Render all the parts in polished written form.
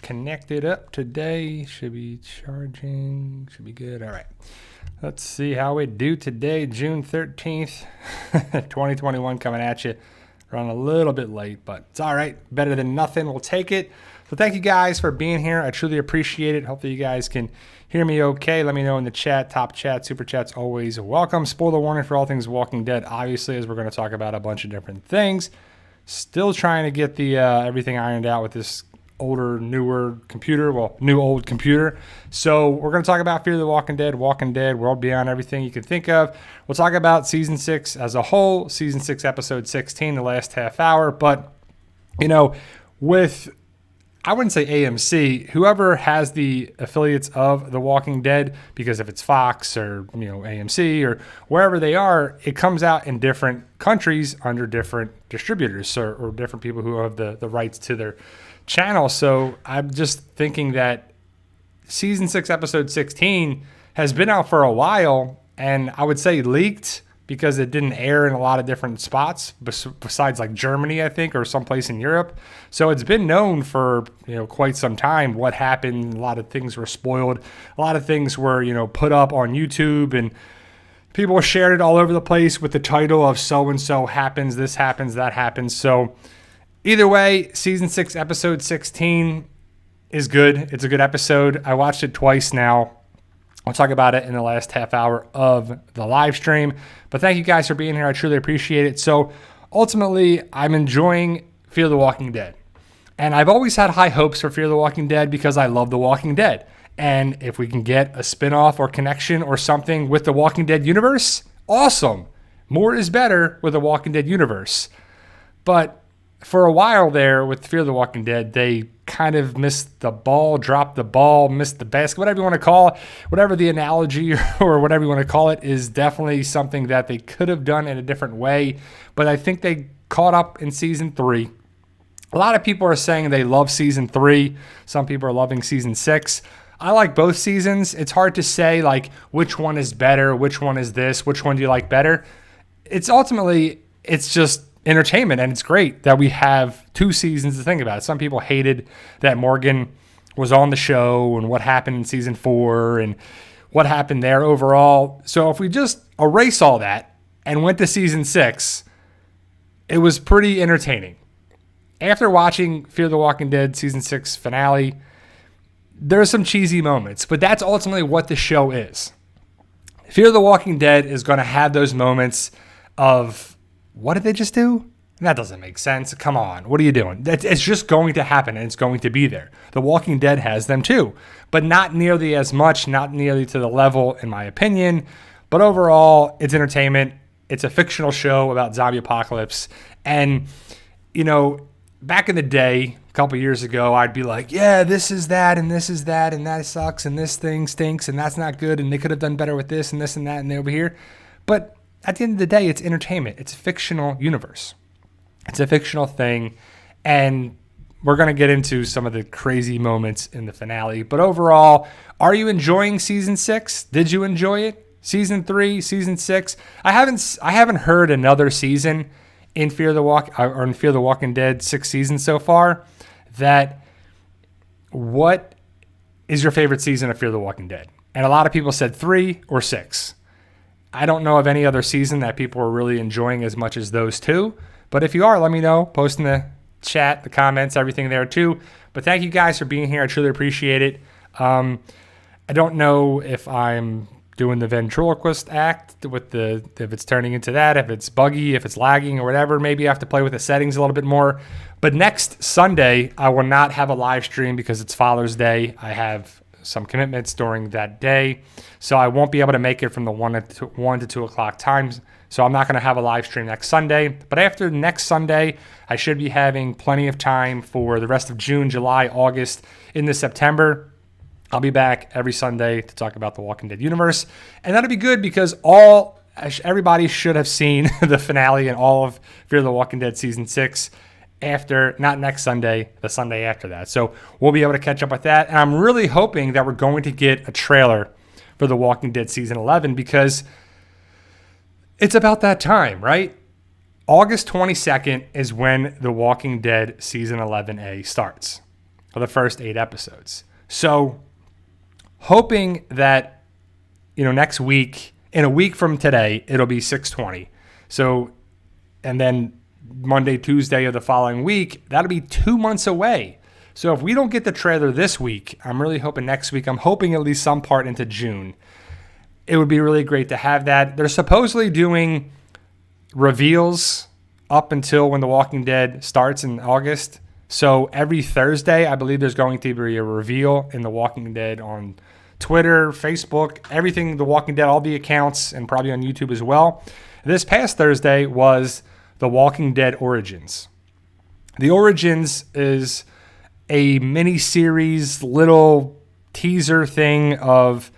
connected up today. Should be charging. Should be good. All right. Let's see how we do today, June 13th, 2021, coming at you. Run a little bit late, but it's all right. Better than nothing. We'll take it. So thank you guys for being here. I truly appreciate it. Hopefully you guys can hear me okay. Let me know in the chat, top chat, super chats, always welcome. Spoiler warning for all things Walking Dead, obviously, as we're going to talk about a bunch of different things. Still trying to get the everything ironed out with this older, newer computer. Well, new old computer. So we're going to talk about Fear the Walking Dead, World Beyond, everything you can think of. We'll talk about season 6 as a whole, season 6, episode 16, the last half hour. But, you know, with, I wouldn't say AMC, whoever has the affiliates of The Walking Dead, because if it's Fox or, you know, AMC or wherever they are, it comes out in different countries under different distributors or different people who have the rights to their channel. So I'm just thinking that season 6, episode 16 has been out for a while, and I would say leaked because it didn't air in a lot of different spots besides like Germany, I think, or someplace in Europe. So it's been known for, you know, quite some time what happened. A lot of things were spoiled. A lot of things were, you know, put up on YouTube, and people shared it all over the place with the title of so-and-so happens, this happens, that happens. So either way, season 6, episode 16 is good. It's a good episode. I watched it twice now. I'll talk about it in the last half hour of the live stream. But thank you guys for being here. I truly appreciate it. So ultimately, I'm enjoying Fear the Walking Dead. And I've always had high hopes for Fear the Walking Dead because I love The Walking Dead. And if we can get a spinoff or connection or something with the Walking Dead universe, awesome. More is better with the Walking Dead universe. But for a while there with Fear the Walking Dead, they kind of missed the ball, dropped the ball, missed the basket, whatever you want to call it, whatever the analogy or whatever you want to call it, is definitely something that they could have done in a different way. But I think they caught up in season 3. A lot of people are saying they love season 3. Some people are loving season 6. I like both seasons. It's hard to say like which one is better, which one is this, which one do you like better. It's just entertainment, and it's great that we have 2 seasons to think about. Some people hated that Morgan was on the show and what happened in season 4 and what happened there overall. So if we just erase all that and went to season 6, it was pretty entertaining. After watching Fear the Walking Dead season 6 finale, there's some cheesy moments, but that's ultimately what the show is. Fear the Walking Dead is going to have those moments of, what did they just do? That doesn't make sense. Come on. What are you doing? It's just going to happen, and it's going to be there. The Walking Dead has them too, but not nearly as much, not nearly to the level, in my opinion. But overall, it's entertainment. It's a fictional show about zombie apocalypse. And, you know, back in the day, a couple years ago, I'd be like, yeah, this is that, and this is that, and that sucks, and this thing stinks, and that's not good, and they could have done better with this and this and that, and they over here. But at the end of the day, it's entertainment. It's a fictional universe. It's a fictional thing. And we're going to get into some of the crazy moments in the finale. But overall, are you enjoying season 6? Did you enjoy it? Season 3, season 6? I haven't heard another season in Fear the Walking Dead 6 seasons so far. What is your favorite season of Fear the Walking Dead? And a lot of people said 3 or 6. I don't know of any other season that people are really enjoying as much as those 2. But if you are, let me know. Post in the chat, the comments, everything there too. But thank you guys for being here. I truly appreciate it. I don't know if I'm doing the ventriloquist act with if it's turning into that, if it's buggy, if it's lagging or whatever. Maybe I have to play with the settings a little bit more. But next Sunday, I will not have a live stream because it's Father's Day. I have some commitments during that day, so I won't be able to make it from the 1 to 2 o'clock times. So I'm not going to have a live stream next Sunday. But after next Sunday, I should be having plenty of time for the rest of June, July, August, into September. I'll be back every Sunday to talk about the Walking Dead universe, and that'll be good because everybody should have seen the finale and all of Fear the Walking Dead season 6. Not next Sunday, the Sunday after that. So we'll be able to catch up with that. And I'm really hoping that we're going to get a trailer for The Walking Dead season 11 because it's about that time, right? August 22nd is when The Walking Dead season 11A starts. for the first 8 episodes. So hoping that, next week, in a week from today, it'll be 6/20. So, and then Monday, Tuesday of the following week, that'll be 2 months away. So if we don't get the trailer this week, I'm really hoping next week. I'm hoping at least some part into June. It would be really great to have that. They're supposedly doing reveals up until when The Walking Dead starts in August. So every Thursday, I believe there's going to be a reveal in The Walking Dead on Twitter, Facebook, everything The Walking Dead, all the accounts, and probably on YouTube as well. This past Thursday was The Walking Dead Origins. The Origins is a mini-series, little teaser thing of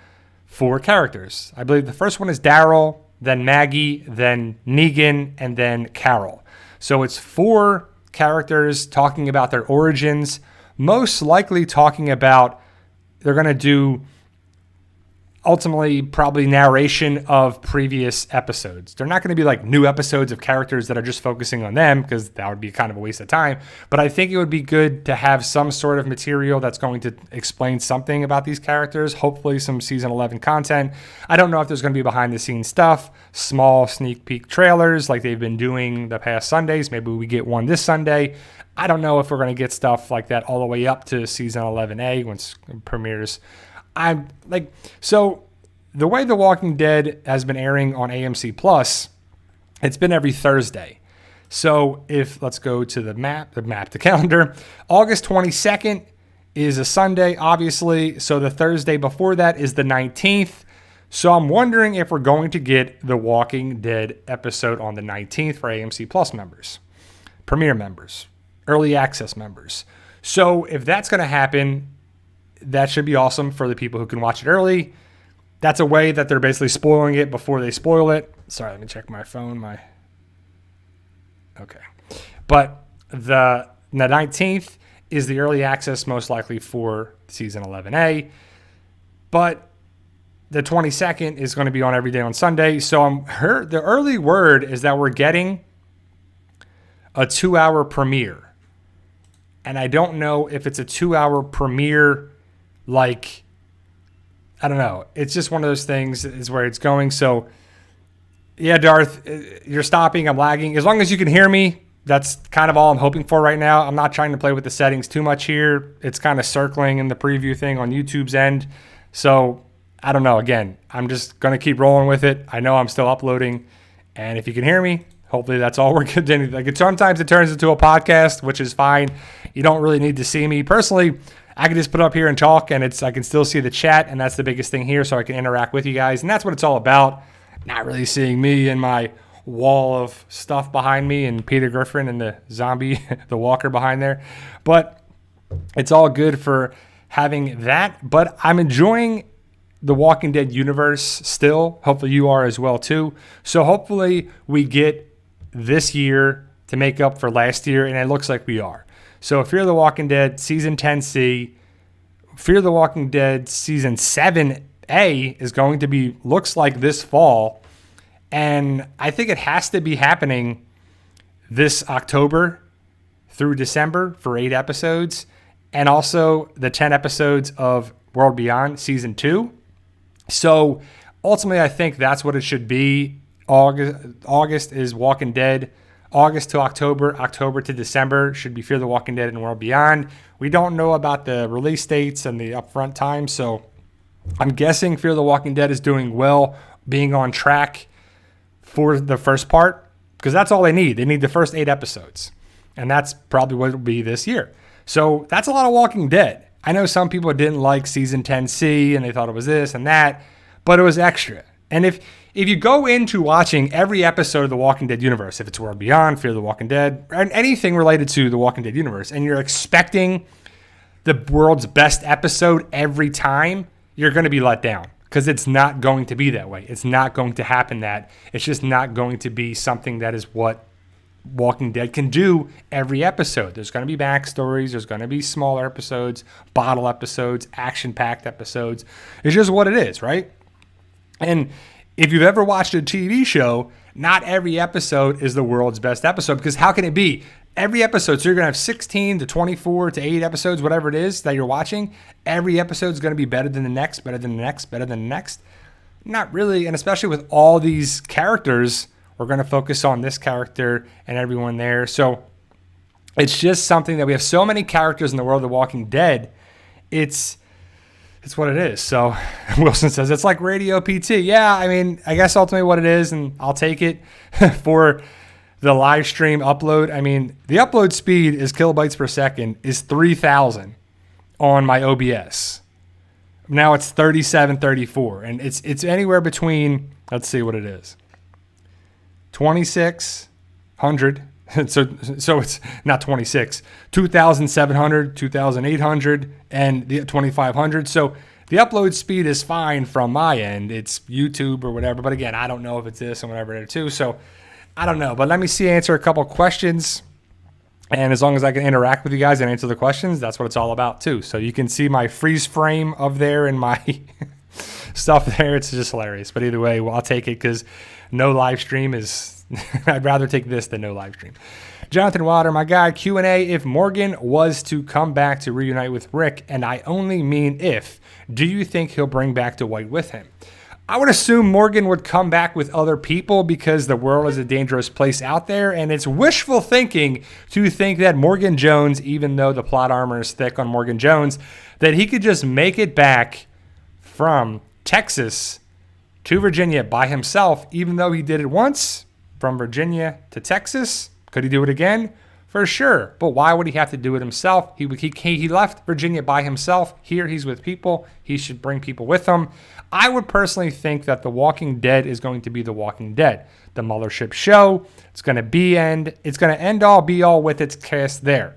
4 characters. I believe the first one is Daryl, then Maggie, then Negan, and then Carol. So it's 4 characters talking about their origins, most likely talking about, they're going to do ultimately probably narration of previous episodes. They're not going to be like new episodes of characters that are just focusing on them, because that would be kind of a waste of time. But I think it would be good to have some sort of material that's going to explain something about these characters, hopefully some season 11 content. I don't know if there's going to be behind the scenes stuff, small sneak peek trailers like they've been doing the past Sundays. Maybe we get one this Sunday. I don't know if we're going to get stuff like that all the way up to season 11A once it premieres. So the way The Walking Dead has been airing on AMC Plus, it's been every Thursday. So let's go to the calendar. August 22nd is a Sunday, obviously. So the Thursday before that is the 19th. So I'm wondering if we're going to get The Walking Dead episode on the 19th for AMC Plus members, Premier members, Early Access members. So if that's going to happen, that should be awesome for the people who can watch it early. That's a way that they're basically spoiling it before they spoil it. Sorry, let me check my phone. Okay. But the 19th is the early access, most likely for season 11A. But the 22nd is going to be on every day on Sunday. So the early word is that we're getting a 2-hour premiere. And I don't know if it's a 2-hour premiere, like, I don't know. It's just one of those things is where it's going. So, yeah, Darth, you're stopping. I'm lagging. As long as you can hear me, that's kind of all I'm hoping for right now. I'm not trying to play with the settings too much here. It's kind of circling in the preview thing on YouTube's end. So, I don't know. Again, I'm just going to keep rolling with it. I know I'm still uploading. And if you can hear me, hopefully that's all we're good to. Like, sometimes it turns into a podcast, which is fine. You don't really need to see me. Personally, I can just put up here and talk, and I can still see the chat, and that's the biggest thing here, so I can interact with you guys. And that's what it's all about. Not really seeing me and my wall of stuff behind me and Peter Griffin and the zombie, the walker behind there. But it's all good for having that. But I'm enjoying the Walking Dead universe still. Hopefully you are as well too. So hopefully we get this year to make up for last year, and it looks like we are. So Fear the Walking Dead Season 10C, Fear the Walking Dead Season 7A is going to be, looks like this fall. And I think it has to be happening this October through December for 8 episodes. And also the 10 episodes of World Beyond Season 2. So ultimately, I think that's what it should be. August is Walking Dead. August to October, October to December should be Fear the Walking Dead and World Beyond. We don't know about the release dates and the upfront time, so I'm guessing Fear the Walking Dead is doing well, being on track for the first part, because that's all they need. They need the first 8 episodes, and that's probably what it will be this year. So that's a lot of Walking Dead. I know some people didn't like Season 10C, and they thought it was this and that, but it was extra. And if you go into watching every episode of the Walking Dead universe, if it's World Beyond, Fear the Walking Dead, or anything related to the Walking Dead universe, and you're expecting the world's best episode every time, you're going to be let down, because it's not going to be that way. It's not going to happen that. It's just not going to be something that is what Walking Dead can do every episode. There's going to be backstories. There's going to be smaller episodes, bottle episodes, action-packed episodes. It's just what it is, right? And if you've ever watched a TV show, not every episode is the world's best episode, because how can it be? Every episode, so you're going to have 16 to 24 to 8 episodes, whatever it is that you're watching. Every episode is going to be better than the next, better than the next, better than the next. Not really, and especially with all these characters, we're going to focus on this character and everyone there. So it's just something that we have so many characters in the world of The Walking Dead. It's what it is. So Wilson says, it's like radio PT. Yeah, I mean, I guess ultimately what it is, and I'll take it for the live stream upload. I mean, the upload speed is kilobytes per second is 3,000 on my OBS. Now it's 37, 34, and it's anywhere between, let's see what it is, 2,600. So it's not 26, 2,700, 2,800, and the 2,500. So the upload speed is fine from my end. It's YouTube or whatever. But again, I don't know if it's this and whatever there too. So I don't know. But let me answer a couple questions. And as long as I can interact with you guys and answer the questions, that's what it's all about too. So you can see my freeze frame of there and my stuff there. It's just hilarious. But either way, well, I'll take it because no live stream is... I'd rather take this than no live stream. Jonathan Water, my guy, Q&A. If Morgan was to come back to reunite with Rick, and I only mean if, do you think he'll bring back Dwight with him? I would assume Morgan would come back with other people because the world is a dangerous place out there, and it's wishful thinking to think that Morgan Jones, even though the plot armor is thick on Morgan Jones, that he could just make it back from Texas to Virginia by himself, even though he did it once from Virginia to Texas. Could he do it again? For sure. But why would he have to do it himself? He left Virginia by himself. Here he's with people. He should bring people with him. I would personally think that The Walking Dead is going to be The Walking Dead. The Mothership show. It's going to end all be all with its cast there.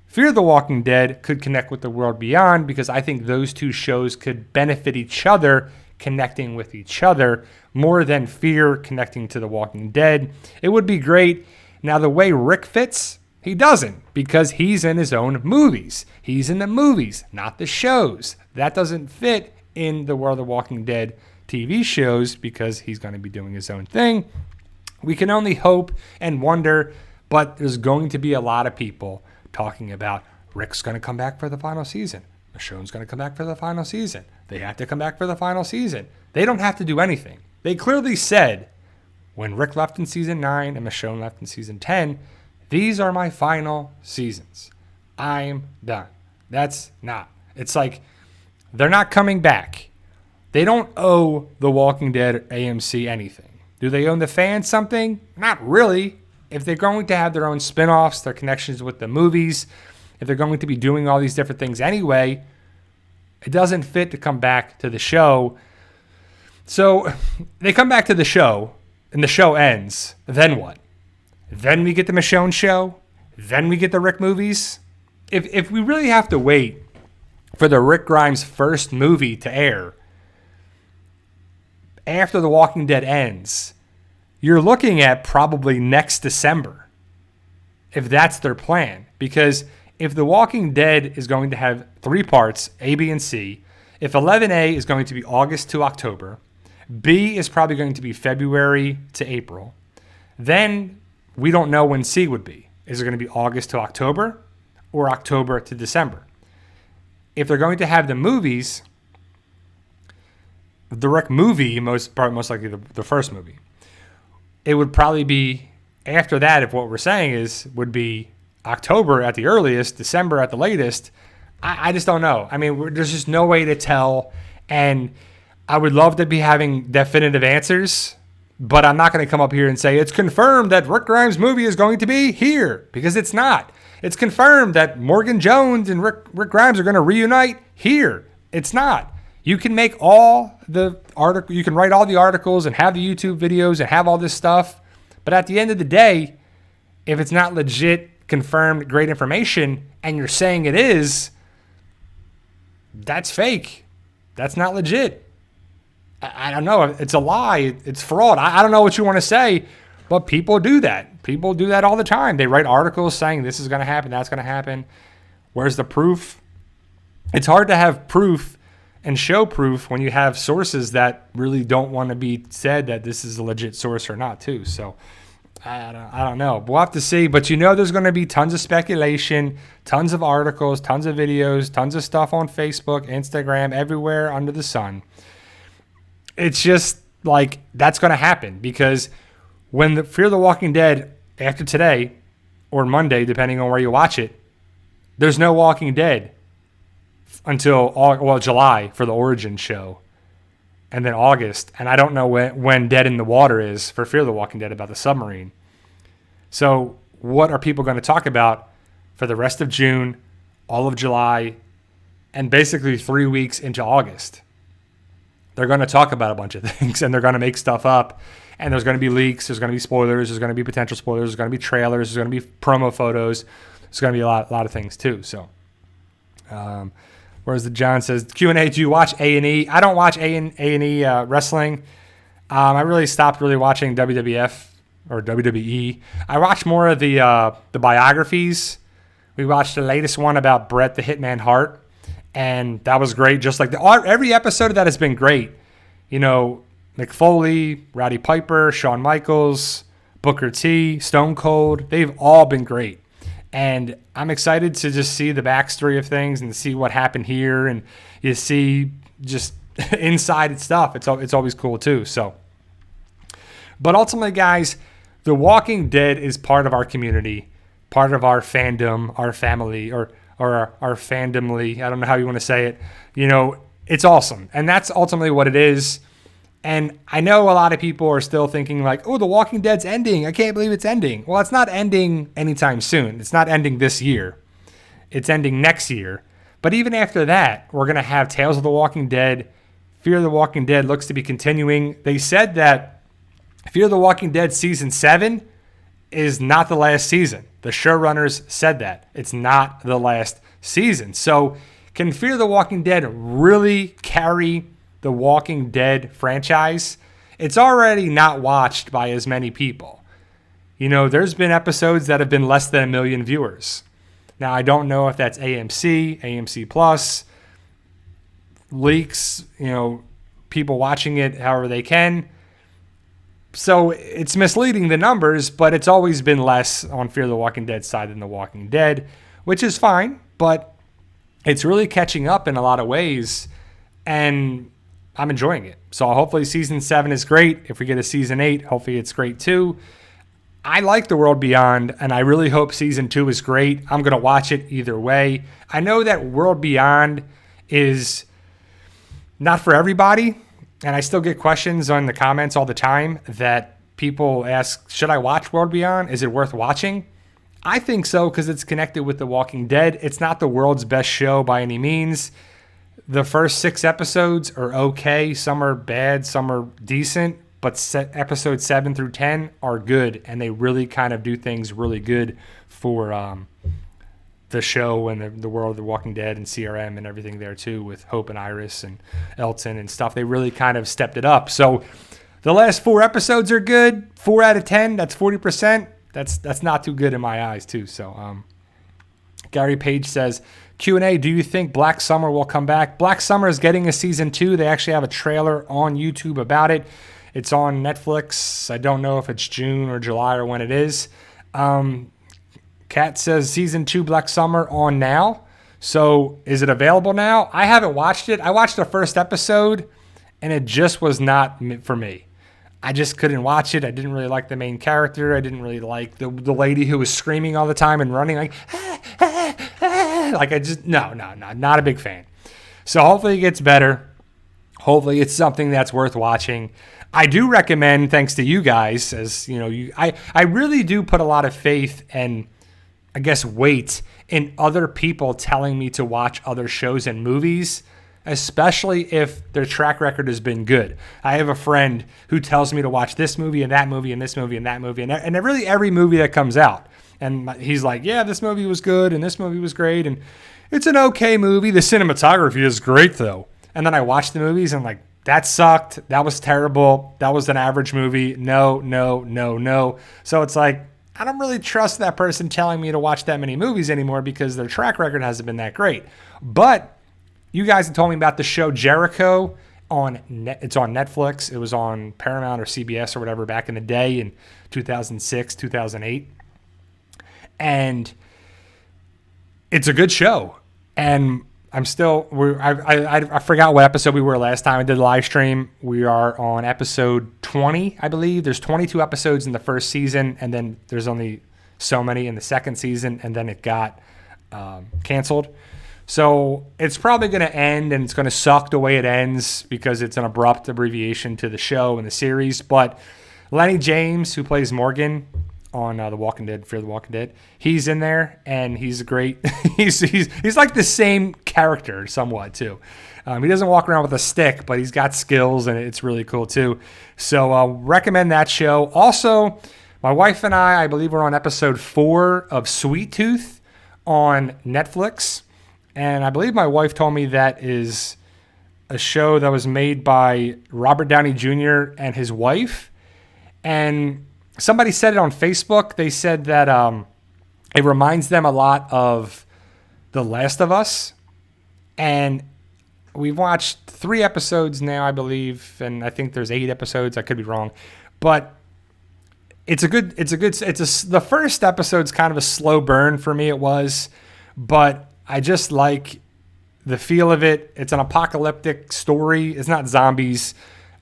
Fear the Walking Dead could connect with the world beyond because I think those two shows could benefit each other, connecting with each other more than Fear connecting to The Walking Dead. It would be great. Now, the way Rick fits, he doesn't because he's in his own movies. He's in the movies, not the shows. That doesn't fit in the world of Walking Dead TV shows because he's going to be doing his own thing. We can only hope and wonder, but there's going to be a lot of people talking about Rick's going to come back for the final season. Michonne's going to come back for the final season. They have to come back for the final season. They don't have to do anything. They clearly said when Rick left in season 9 and Michonne left in season 10, these are my final seasons. I'm done. It's like they're not coming back. They don't owe The Walking Dead AMC anything. Do they owe the fans something? Not really. If they're going to have their own spin-offs, their connections with the movies, if they're going to be doing all these different things anyway, it doesn't fit to come back to the show. So they come back to the show, and the show ends. Then what? Then we get the Michonne show? Then we get the Rick movies? If we really have to wait for the Rick Grimes first movie to air after The Walking Dead ends, you're looking at probably next December, if that's their plan. Because if The Walking Dead is going to have 3 parts, A, B, and C, if 11A is going to be August to October, B is probably going to be February to April, then we don't know when C would be. Is it going to be August to October or October to December? If they're going to have the movies, the Rick movie, most likely the first movie, it would probably be after that, if what we're saying would be October at the earliest, December at the latest. I just don't know. I mean, there's just no way to tell. And I would love to be having definitive answers, but I'm not going to come up here and say it's confirmed that Rick Grimes' movie is going to be here, because it's not. It's confirmed that Morgan Jones and Rick Grimes are going to reunite here. It's not. You can make all the article, you can write all the articles and have the YouTube videos and have all this stuff, but at the end of the day, if it's not legit, confirmed, great information, and you're saying it is, that's fake. That's not legit. I don't know. It's a lie. It's fraud. I don't know what you want to say, but people do that. People do that all the time. They write articles saying this is going to happen, that's going to happen. Where's the proof? It's hard to have proof and show proof when you have sources that really don't want to be said that this is a legit source or not too. So I don't know. We'll have to see. But there's going to be tons of speculation, tons of articles, tons of videos, tons of stuff on Facebook, Instagram, everywhere under the sun. It's just like that's going to happen because when the Fear the Walking Dead after today or Monday, depending on where you watch it, there's no Walking Dead until July for the Origin show. And then August, and I don't know when Dead in the Water is for Fear the Walking Dead about the submarine. So what are people going to talk about for the rest of June, all of July, and basically 3 weeks into August? They're going to talk about a bunch of things, and they're going to make stuff up, and there's going to be leaks, there's going to be spoilers, there's going to be potential spoilers, there's going to be trailers, there's going to be promo photos, there's going to be a lot of things too. So, whereas the John says, Q&A, do you watch A&E? I don't watch A&E wrestling. I really stopped watching WWF or WWE. I watch more of the biographies. We watched the latest one about Bret the Hitman Hart, and that was great. Just like every episode of that has been great. Mick Foley, Roddy Piper, Shawn Michaels, Booker T, Stone Cold, they've all been great. And I'm excited to just see the backstory of things and see what happened here. And you see just inside stuff. It's always cool too. So, but ultimately, guys, The Walking Dead is part of our community, part of our fandom, our family, or our fandomly. I don't know how you want to say it. It's awesome. And that's ultimately what it is. And I know a lot of people are still thinking like, oh, The Walking Dead's ending. I can't believe it's ending. Well, it's not ending anytime soon. It's not ending this year. It's ending next year. But even after that, we're going to have Tales of the Walking Dead. Fear the Walking Dead looks to be continuing. They said that Fear the Walking Dead Season 7 is not the last season. The showrunners said that. It's not the last season. So can Fear the Walking Dead really carry the Walking Dead franchise? It's already not watched by as many people. There's been episodes that have been less than 1 million viewers. Now, I don't know if that's AMC Plus, leaks, people watching it however they can. So it's misleading the numbers, but it's always been less on Fear the Walking Dead side than The Walking Dead, which is fine, but it's really catching up in a lot of ways, and I'm enjoying it. So hopefully season 7 is great. If we get a season 8, hopefully it's great too. I like The World Beyond, and I really hope season 2 is great. I'm going to watch it either way. I know that World Beyond is not for everybody, and I still get questions on the comments all the time that people ask, should I watch World Beyond? Is it worth watching? I think so because it's connected with The Walking Dead. It's not the world's best show by any means. The first 6 episodes are okay. Some are bad, some are decent, but episodes 7 through 10 are good, and they really kind of do things really good for the show and the world of The Walking Dead and CRM and everything there too, with Hope and Iris and Elton and stuff. They really kind of stepped it up. So the last 4 episodes are good. 4 out of 10, that's 40%. That's not too good in my eyes too. So Gary Page says, Q&A, do you think Black Summer will come back? Black Summer is getting a season 2. They actually have a trailer on YouTube about it. It's on Netflix. I don't know if it's June or July or when it is. Kat says season 2 Black Summer on now. So is it available now? I haven't watched it. I watched the first episode, and it just was not for me. I just couldn't watch it. I didn't really like the main character. I didn't really like the lady who was screaming all the time and running like, like I just, no, not a big fan. So hopefully it gets better. Hopefully it's something that's worth watching. I do recommend, thanks to you guys, as I really do put a lot of faith and I guess weight in other people telling me to watch other shows and movies, especially if their track record has been good. I have a friend who tells me to watch this movie and that movie and this movie and that movie and really every movie that comes out. And he's like, yeah, this movie was good and this movie was great and it's an okay movie. The cinematography is great though. And then I watch the movies and I'm like, that sucked. That was terrible. That was an average movie. No. So it's like, I don't really trust that person telling me to watch that many movies anymore because their track record hasn't been that great. But you guys have told me about the show Jericho It's on Netflix. It was on Paramount or CBS or whatever back in the day in 2006, 2008. And it's a good show. And I forgot what episode we were last time I did a live stream. We are on episode 20, I believe. There's 22 episodes in the first season, and then there's only so many in the second season, and then it got canceled. So it's probably going to end, and it's going to suck the way it ends because it's an abrupt abbreviation to the show and the series. But Lenny James, who plays Morgan on The Walking Dead, Fear the Walking Dead, he's in there, and he's great. he's like the same character somewhat too. He doesn't walk around with a stick, but he's got skills, and it's really cool too. So recommend that show. Also, my wife and I believe we're on episode 4 of Sweet Tooth on Netflix. And I believe my wife told me that is a show that was made by Robert Downey Jr. and his wife. And somebody said it on Facebook. They said that it reminds them a lot of The Last of Us. And we've watched 3 episodes now, I believe. And I think there's 8 episodes. I could be wrong. But the first episode's kind of a slow burn for me. It was. But I just like the feel of it. It's an apocalyptic story. It's not zombies.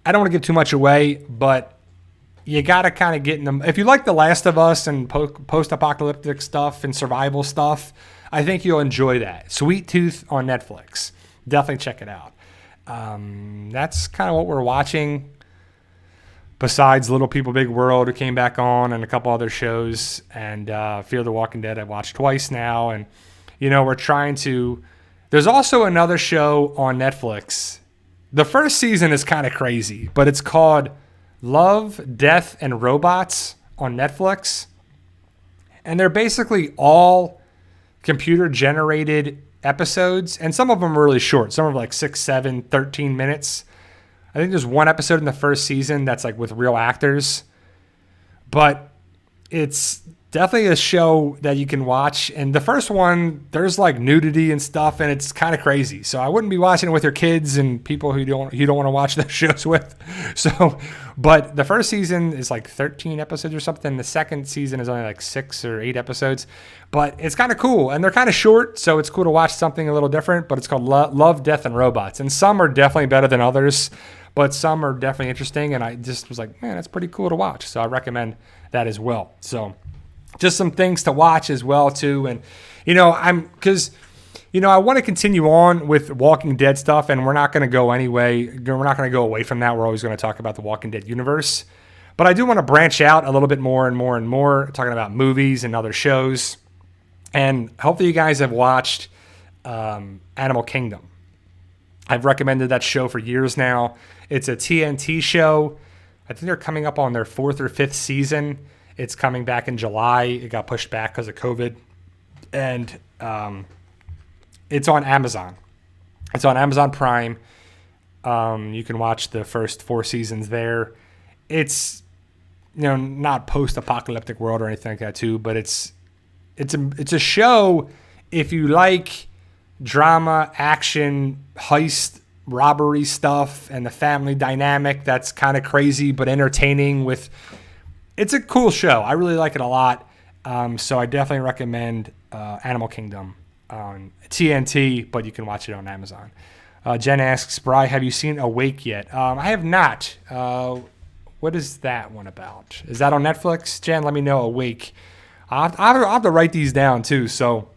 I don't want to give too much away, but you got to kind of get in them. If you like The Last of Us and post-apocalyptic stuff and survival stuff, I think you'll enjoy that. Sweet Tooth on Netflix. Definitely check it out. That's kind of what we're watching. Besides Little People, Big World, who came back on, and a couple other shows. And Fear the Walking Dead I've watched twice now. And we're trying to... There's also another show on Netflix. The first season is kind of crazy, but it's called Love, Death, and Robots on Netflix. And they're basically all computer-generated episodes, and some of them are really short. Some are like 6, 7, 13 minutes. I think there's one episode in the first season that's like with real actors. But it's definitely a show that you can watch. And the first one, there's like nudity and stuff, and it's kind of crazy. So I wouldn't be watching it with your kids and people who don't want to watch those shows with. So, but the first season is like 13 episodes or something. The second season is only like 6 or 8 episodes. But it's kind of cool, and they're kind of short, so it's cool to watch something a little different. But it's called Love, Death, and Robots. And some are definitely better than others, but some are definitely interesting. And I just was like, man, that's pretty cool to watch. So I recommend that as well. So just some things to watch as well too. And I want to continue on with Walking Dead stuff, and we're not going to go anyway. We're not going to go away from that. We're always going to talk about the Walking Dead universe, but I do want to branch out a little bit more and more and more, talking about movies and other shows. And hopefully you guys have watched Animal Kingdom. I've recommended that show for years now. It's a TNT show. I think they're coming up on their 4th or 5th season. It's coming back in July. It got pushed back because of COVID. And it's on Amazon. It's on Amazon Prime. You can watch the first 4 seasons there. It's not post-apocalyptic world or anything like that too, but it's a show if you like drama, action, heist, robbery stuff, and the family dynamic that's kind of crazy but entertaining. It's a cool show. I really like it a lot. So I definitely recommend Animal Kingdom on TNT, but you can watch it on Amazon. Jen asks, Bri, have you seen Awake yet? I have not. What is that one about? Is that on Netflix? Jen, let me know. Awake. I'll have to write these down too. So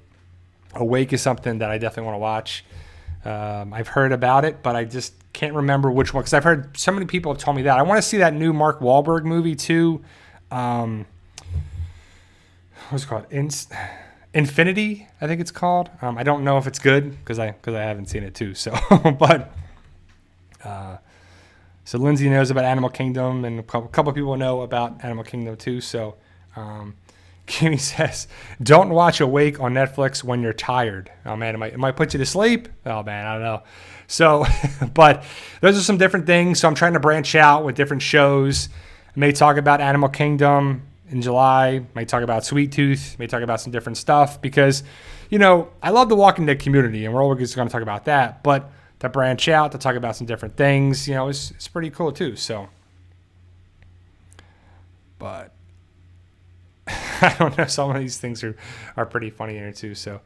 Awake is something that I definitely want to watch. I've heard about it, but I just can't remember which one, because I've heard so many people have told me that. I want to see that new Mark Wahlberg movie too. What's it called? Infinity, I think it's called. I don't know if it's good because I haven't seen it too. So, but so Lindsay knows about Animal Kingdom, and a couple of people know about Animal Kingdom too. So, Kimmy says, don't watch Awake on Netflix when you're tired. Oh man, it might put you to sleep. Oh man, I don't know. So, but those are some different things. So I'm trying to branch out with different shows. I may talk about Animal Kingdom in July. May talk about Sweet Tooth. May talk about some different stuff because, I love the Walking Dead community, and we're always going to talk about that. But to branch out, to talk about some different things. You know, it's pretty cool too. So, but I don't know. Some of these things are pretty funny here too. So,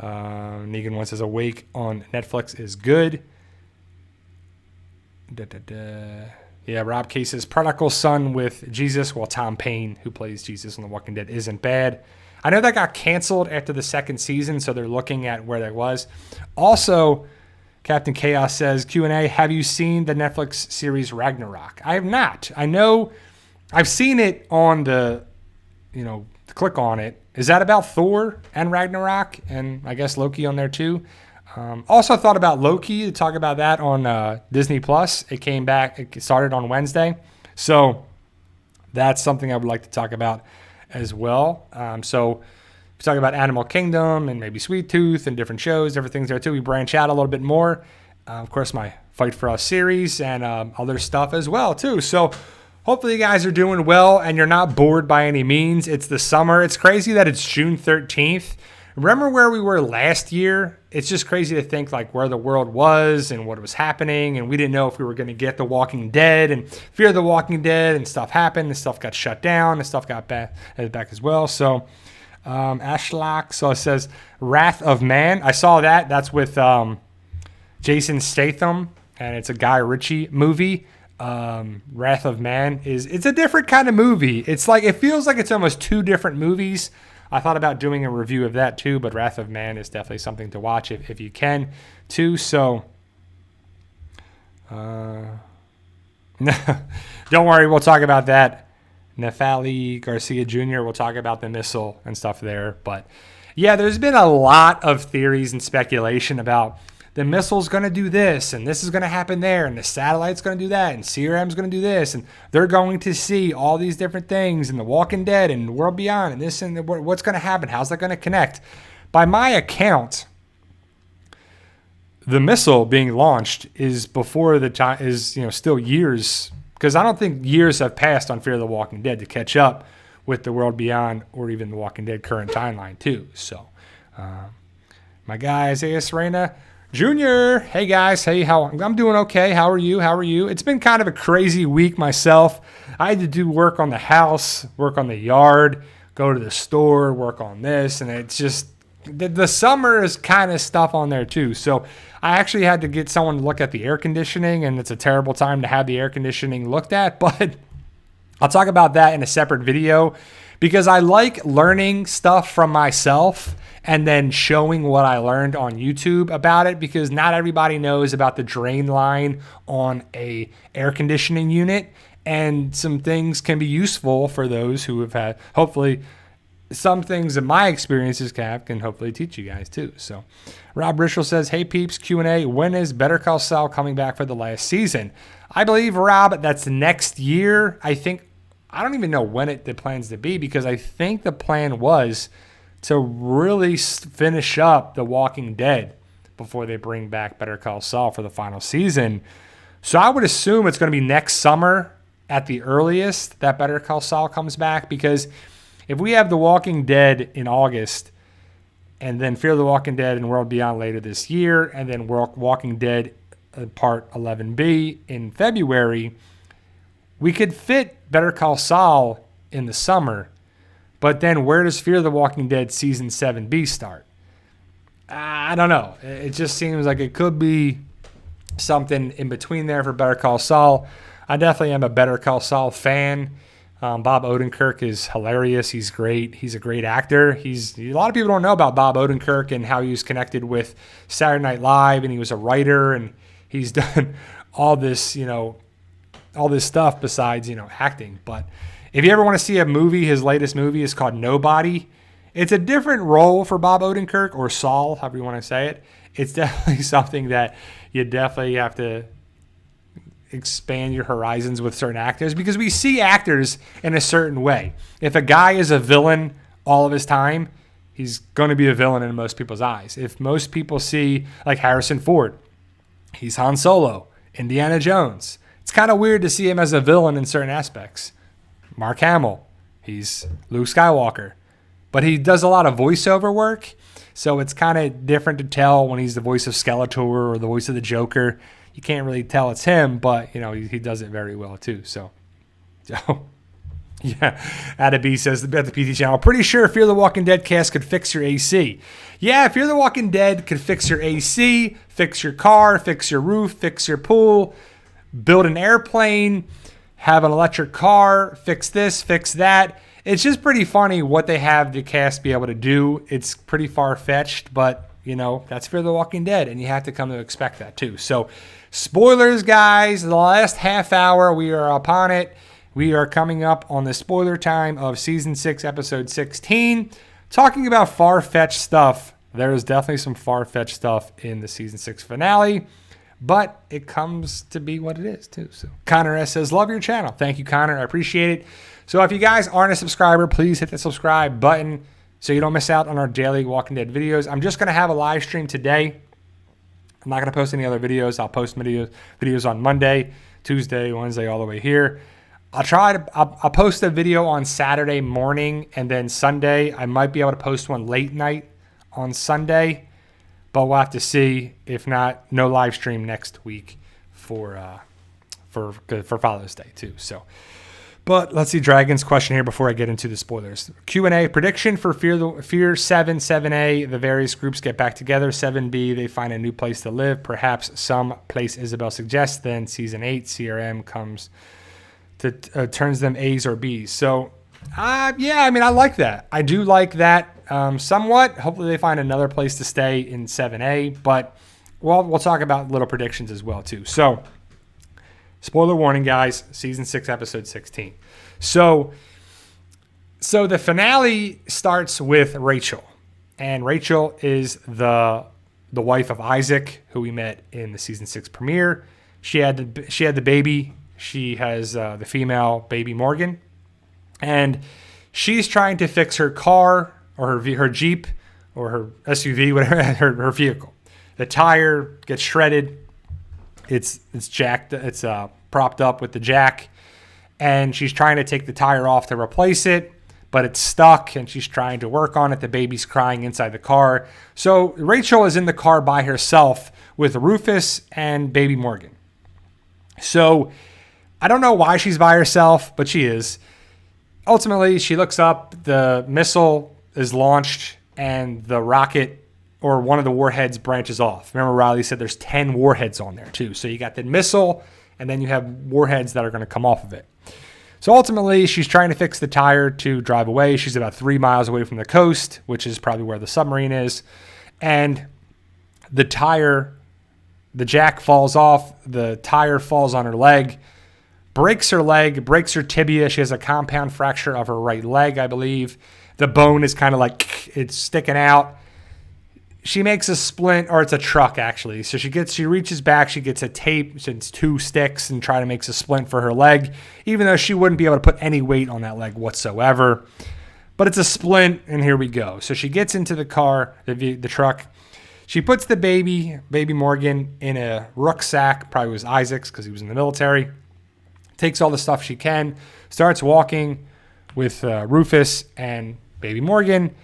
Negan one says Awake on Netflix is good. Yeah, Rob K says Prodigal Son with Jesus, while Tom Payne, who plays Jesus on The Walking Dead, isn't bad. I know that got canceled after the second season, so they're looking at where that was. Also, Captain Chaos says, Q&A, have you seen the Netflix series Ragnarok? I have not. I know I've seen it on the, click on it. Is that about Thor and Ragnarok? And I guess Loki on there too. Also thought about Loki, to talk about that on Disney Plus. It came back. It started on Wednesday. So that's something I would like to talk about as well. So we talk about Animal Kingdom and maybe Sweet Tooth and different shows, different things there too. We branch out a little bit more. Of course, my Fight for Us series and other stuff as well too. So hopefully you guys are doing well and you're not bored by any means. It's the summer. It's crazy that it's June 13th. Remember where we were last year? It's just crazy to think like where the world was and what was happening. And we didn't know if we were going to get The Walking Dead and Fear the Walking Dead, and stuff happened and stuff got shut down and stuff got back as well. So Ashlock, so it says Wrath of Man. I saw that. That's with Jason Statham, and it's a Guy Ritchie movie. Wrath of Man it's a different kind of movie. It's like, it feels like it's almost two different movies. I thought about doing a review of that too, but Wrath of Man is definitely something to watch if you can too. So, don't worry, we'll talk about that. Nefali Garcia Jr., we'll talk about the missile and stuff there. But yeah, there's been a lot of theories and speculation about the missile's going to do this, and this is going to happen there, and the satellite's going to do that, and CRM's going to do this, and they're going to see all these different things, and The Walking Dead, and World Beyond, and this, and what's going to happen? How's that going to connect? By my account, the missile being launched is before the time, is still years, because I don't think years have passed on Fear the Walking Dead to catch up with the World Beyond or even The Walking Dead current timeline too. So, my guy Isaiah Serena Junior, hey guys, hey, I'm doing okay. How are you? It's been kind of a crazy week myself. I had to do work on the house, work on the yard, go to the store, work on this, and it's just the summer is kind of stuff on there too. So I actually had to get someone to look at the air conditioning, and it's a terrible time to have the air conditioning looked at, but I'll talk about that in a separate video because I like learning stuff from myself and then showing what I learned on YouTube about it, because not everybody knows about the drain line on a air conditioning unit, and some things can be useful for those who have had, hopefully, some things that my experiences can hopefully teach you guys too. So Rob Rishel says, hey peeps, Q&A, when is Better Call Saul coming back for the last season? I believe, Rob, that's next year. I don't even know when the plans to be, because I think the plan was to really finish up The Walking Dead before they bring back Better Call Saul for the final season. So I would assume it's going to be next summer at the earliest that Better Call Saul comes back, because if we have The Walking Dead in August and then Fear the Walking Dead and World Beyond later this year, and then Walking Dead Part 11B in February, we could fit Better Call Saul in the summer. But then where does Fear the Walking Dead Season 7B start? I don't know. It just seems like it could be something in between there for Better Call Saul. I definitely am a Better Call Saul fan. Bob Odenkirk is hilarious. He's great. He's a great actor. A lot of people don't know about Bob Odenkirk and how he was connected with Saturday Night Live, and he was a writer, and he's done all this stuff besides, acting. But if you ever want to see a movie, his latest movie is called Nobody. It's a different role for Bob Odenkirk, or Saul, however you want to say it. It's definitely something that you definitely have to expand your horizons with certain actors, because we see actors in a certain way. If a guy is a villain all of his time, he's going to be a villain in most people's eyes. If most people see, like Harrison Ford, he's Han Solo, Indiana Jones. It's kind of weird to see him as a villain in certain aspects. Mark Hamill, he's Luke Skywalker. But he does a lot of voiceover work. So it's kind of different to tell when he's the voice of Skeletor or the voice of the Joker. You can't really tell it's him, but he does it very well too. So yeah, Adabee says at the PT channel, pretty sure Fear the Walking Dead cast could fix your AC. Yeah, Fear the Walking Dead could fix your AC, fix your car, fix your roof, fix your pool, build an airplane, have an electric car, fix this, fix that. It's just pretty funny what they have the cast be able to do. It's pretty far-fetched, but, that's Fear the Walking Dead, and you have to come to expect that too. So, spoilers, guys. The last half hour, we are upon it. We are coming up on the spoiler time of Season 6, Episode 16. Talking about far-fetched stuff. There is definitely some far-fetched stuff in the Season 6 finale. But it comes to be what it is, too. So Connor S. says, love your channel. Thank you, Connor. I appreciate it. So if you guys aren't a subscriber, please hit the subscribe button so you don't miss out on our daily Walking Dead videos. I'm just going to have a live stream today. I'm not going to post any other videos. I'll post videos on Monday, Tuesday, Wednesday, all the way here. I'll post a video on Saturday morning, and then Sunday, I might be able to post one late night on Sunday. But we'll have to see. If not, no live stream next week for Father's Day too. So, but let's see Dragon's question here before I get into the spoilers. Q&A prediction for Fear 7, 7A. The various groups get back together. 7B, they find a new place to live. Perhaps some place Isabel suggests. Then season 8, CRM comes to turns them A's or B's. So, yeah, I like that. I do like that. Somewhat. Hopefully they find another place to stay in 7A, but we'll talk about little predictions as well too. So, spoiler warning, guys, season 6, episode 16. So the finale starts with Rachel, and Rachel is the wife of Isaac, who we met in the season 6 premiere. She had the baby. She has the female baby Morgan, and she's trying to fix her car, or her Jeep, or her SUV, whatever, her vehicle. The tire gets shredded. It's jacked. It's propped up with the jack, and she's trying to take the tire off to replace it, but it's stuck, and she's trying to work on it. The baby's crying inside the car. So Rachel is in the car by herself with Rufus and baby Morgan. So I don't know why she's by herself, but she is. Ultimately, she looks up. The missile is launched, and the rocket, or one of the warheads, branches off. Remember, Riley said there's 10 warheads on there too. So you got the missile, and then you have warheads that are going to come off of it. So ultimately, she's trying to fix the tire to drive away. She's about 3 miles away from the coast, which is probably where the submarine is. And the jack falls off. The tire falls on her leg, breaks her leg, breaks her tibia. She has a compound fracture of her right leg, I believe. The bone is kind of like, it's sticking out. She makes a splint, or it's a truck actually. So she reaches back, she gets a tape, it's 2 sticks, and makes a splint for her leg, even though she wouldn't be able to put any weight on that leg whatsoever. But it's a splint, and here we go. So she gets into the car, the truck. She puts the baby Morgan, in a rucksack, probably was Isaac's because he was in the military. Takes all the stuff she can, starts walking with Rufus and baby Morgan.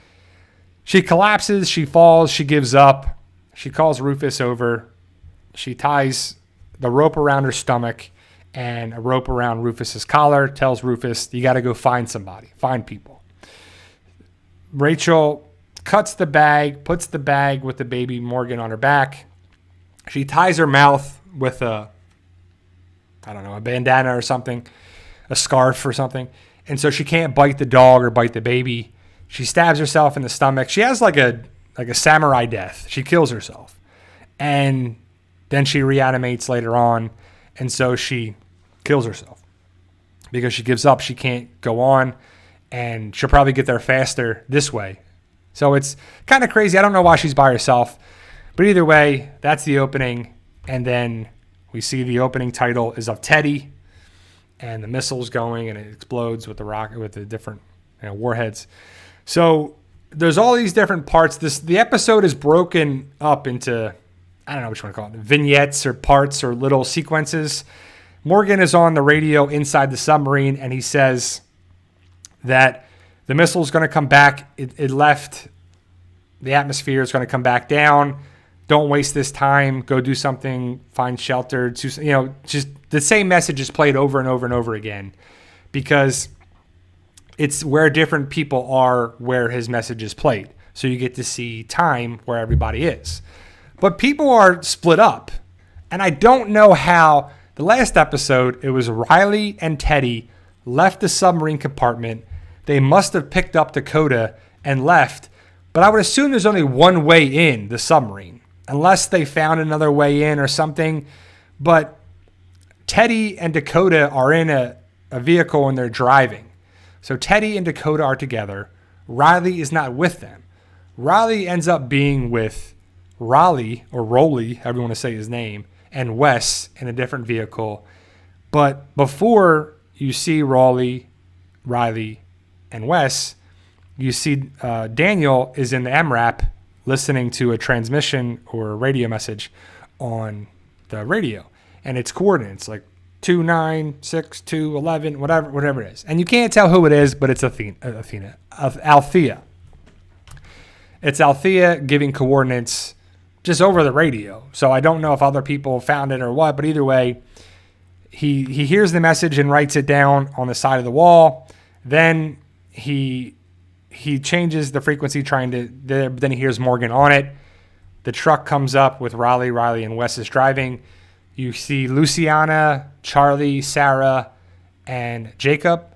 She collapses, she falls, she gives up. She calls Rufus over. She ties the rope around her stomach and a rope around Rufus's collar, tells Rufus, you got to go find somebody, find people. Rachel cuts the bag, puts the bag with the baby Morgan on her back. She ties her mouth with a bandana or something, a scarf or something. And so she can't bite the dog or bite the baby. She stabs herself in the stomach. She has like a samurai death. She kills herself. And then she reanimates later on. And so she kills herself because she gives up. She can't go on. And she'll probably get there faster this way. So it's kind of crazy. I don't know why she's by herself. But either way, that's the opening. And then we see the opening title is of Teddy. And the missile's going and it explodes with the rocket, with the different warheads. So there's all these different parts. The episode is broken up into, I don't know what you want to call it, vignettes or parts or little sequences. Morgan is on the radio inside the submarine, and he says that the missile is going to come back. It left the atmosphere is going to come back down. Don't waste this time. Go do something. Find shelter. Just the same message is played over and over and over again, because it's where different people are where his message is played. So you get to see time where everybody is. But people are split up. And I don't know how. The last episode, it was Riley and Teddy left the submarine compartment. They must have picked up Dakota and left. But I would assume there's only one way in the submarine, unless they found another way in or something. But Teddy and Dakota are in a vehicle and they're driving. So Teddy and Dakota are together. Riley is not with them. Riley ends up being with Raleigh, or Rolly, however you want to say his name, and Wes in a different vehicle. But before you see Riley, and Wes, you see Daniel is in the MRAP listening to a transmission or a radio message on the radio. And it's coordinates like 296211, whatever it is. And you can't tell who it is, but it's Althea. It's Althea giving coordinates just over the radio. So I don't know if other people found it or what, but either way, he hears the message and writes it down on the side of the wall. Then he changes the frequency then he hears Morgan on it. The truck comes up with Riley, and Wes is driving. You see Luciana, Charlie, Sarah, and Jacob.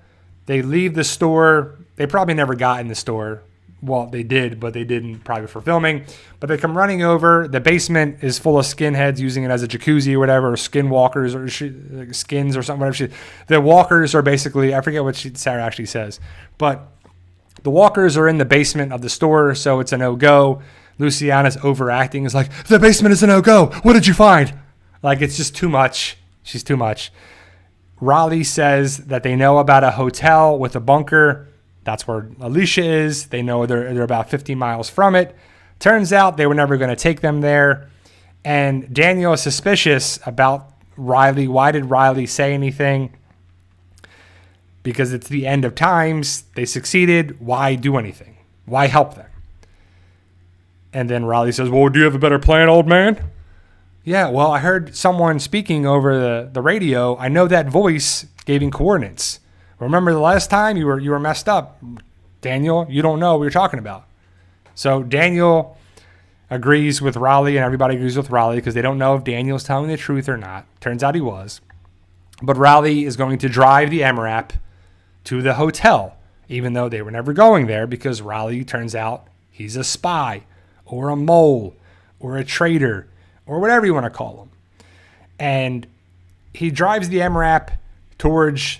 They leave the store. They probably never got in the store. Well, they did, but they didn't probably for filming. But they come running over. The basement is full of skinheads using it as a jacuzzi or whatever, or skinwalkers or skins or something. Whatever. The walkers are basically, I forget what Sarah actually says, but the walkers are in the basement of the store, so it's a no-go. Luciana's overacting. It's like, the basement is a no-go. What did you find? Like, it's just too much. She's too much. Raleigh says that they know about a hotel with a bunker. That's where Alicia is. They know they're about 50 miles from it. Turns out they were never going to take them there. And Daniel is suspicious about Riley. Why did Riley say anything? Because it's the end of times. They succeeded. Why do anything? Why help them? And then Riley says, well, do you have a better plan, old man? Yeah, well, I heard someone speaking over the radio. I know that voice giving coordinates. Remember the last time you were messed up, Daniel? You don't know what you're talking about. So Daniel agrees with Riley, and everybody agrees with Riley because they don't know if Daniel's telling the truth or not. Turns out he was. But Riley is going to drive the MRAP to the hotel, even though they were never going there, because Riley turns out he's a spy or a mole or a traitor or whatever you want to call him. And he drives the MRAP towards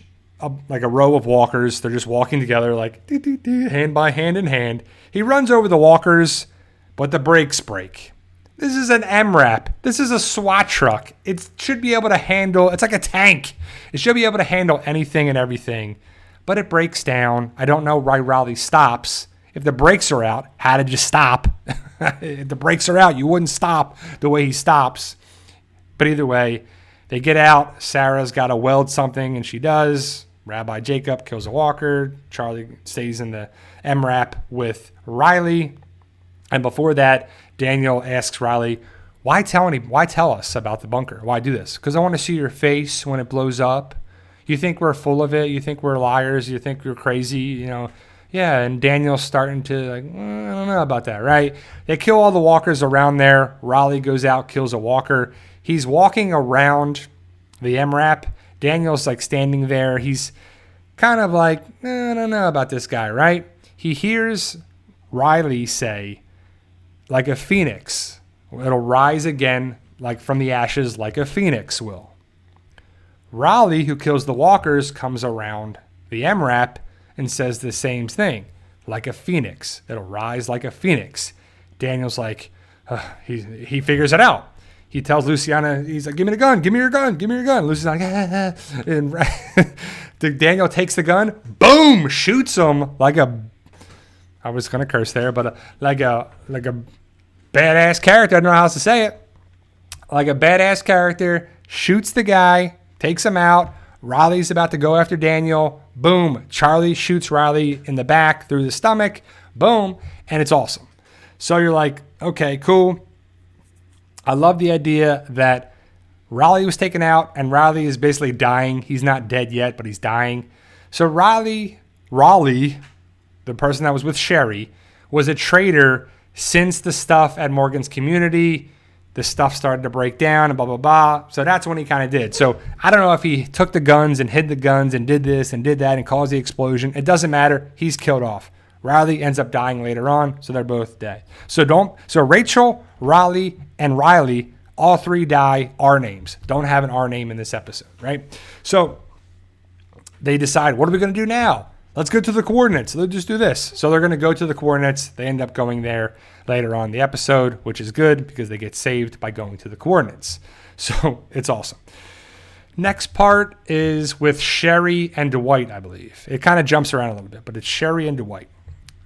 like a row of walkers. They're just walking together like hand by hand in hand. He runs over the walkers, but the brakes break. This is an MRAP. This is a SWAT truck. It should be able to handle, it's like a tank. It should be able to handle anything and everything, but it breaks down. I don't know why Raleigh stops. If the brakes are out, how did you stop? If the brakes are out, you wouldn't stop the way he stops. But either way, they get out. Sarah's got to weld something, and she does. Rabbi Jacob kills a walker. Charlie stays in the MRAP with Riley. And before that, Daniel asks Riley, why tell us about the bunker? Why do this? Because I want to see your face when it blows up. You think we're full of it? You think we're liars? You think we're crazy? Yeah, and Daniel's starting to I don't know about that, right? They kill all the walkers around there. Riley goes out, kills a walker. He's walking around the MRAP. Daniel's standing there. He's kind of I don't know about this guy, right? He hears Riley say, like a phoenix, it'll rise again, like from the ashes, like a phoenix will. Riley, who kills the walkers, comes around the MRAP and says the same thing, like a phoenix. It'll rise like a phoenix. Daniel's like, he figures it out. He tells Luciana, he's like, give me the gun, give me your gun, give me your gun. Luciana's like, and Daniel takes the gun, boom, shoots him like a, I was going to curse there, but like a badass character. I don't know how else to say it. Like a badass character, shoots the guy, takes him out. Riley's about to go after Daniel. Boom. Charlie shoots Riley in the back through the stomach. Boom. And it's awesome. So you're like, okay, cool. I love the idea that Riley was taken out and Riley is basically dying. He's not dead yet, but he's dying. So Raleigh, the person that was with Sherry, was a traitor since the stuff at Morgan's Community. The stuff started to break down and blah, blah, blah. So that's when he kind of did. So I don't know if he took the guns and hid the guns and did this and did that and caused the explosion. It doesn't matter. He's killed off. Riley ends up dying later on, so they're both dead. So Rachel, Raleigh, and Riley, all three die R names. Don't have an R name in this episode, right? So they decide, what are we going to do now? Let's go to the coordinates. Let's just do this. So they're going to go to the coordinates. They end up going there later on in the episode, which is good because they get saved by going to the coordinates. So it's awesome. Next part is with Sherry and Dwight, I believe. It kind of jumps around a little bit, but it's Sherry and Dwight.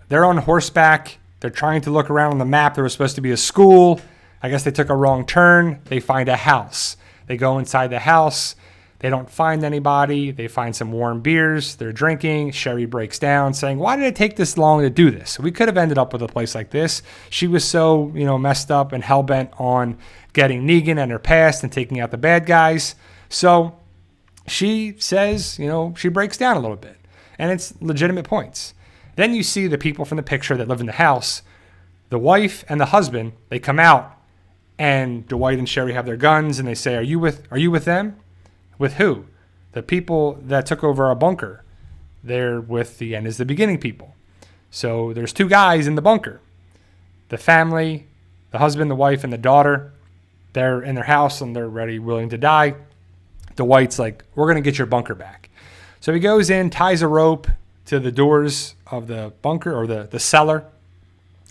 They're on horseback. They're trying to look around on the map. There was supposed to be a school. I guess they took a wrong turn. They find a house. They go inside the house. They don't find anybody. They find some warm beers. They're drinking. Sherry breaks down saying, why did it take this long to do this? We could have ended up with a place like this. She was so, messed up and hell-bent on getting Negan and her past and taking out the bad guys. So she says, she breaks down a little bit. And it's legitimate points. Then you see the people from the picture that live in the house. The wife and the husband, they come out. And Dwight and Sherry have their guns. And they say, are you with them? With who? The people that took over our bunker. They're with the end is the beginning people. So there's two guys in the bunker. The family, the husband, the wife, and the daughter. They're in their house and they're ready, willing to die. Dwight's like, we're going to get your bunker back. So he goes in, ties a rope to the doors of the bunker or the cellar,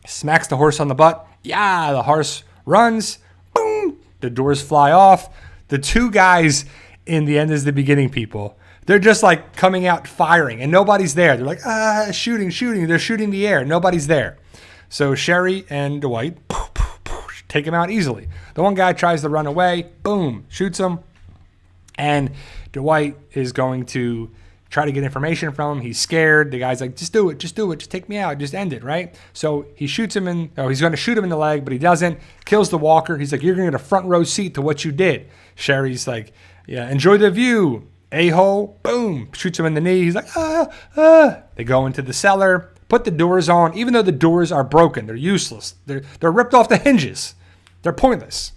smacks the horse on the butt. Yeah, the horse runs. Boom. The doors fly off. The two guys in the end is the beginning people. They're just like coming out firing and nobody's there. They're like, shooting. They're shooting the air. Nobody's there. So Sherry and Dwight take him out easily. The one guy tries to run away. Boom, shoots him. And Dwight is going to try to get information from him. He's scared. The guy's like, just do it. Just take me out. Just end it, right? So he shoots him he's going to shoot him in the leg, but he doesn't. Kills the walker. He's like, you're going to get a front row seat to what you did. Sherry's like, yeah, enjoy the view. A-hole, boom, shoots him in the knee. He's like, They go into the cellar, put the doors on. Even though the doors are broken, they're useless. They're ripped off the hinges. They're pointless.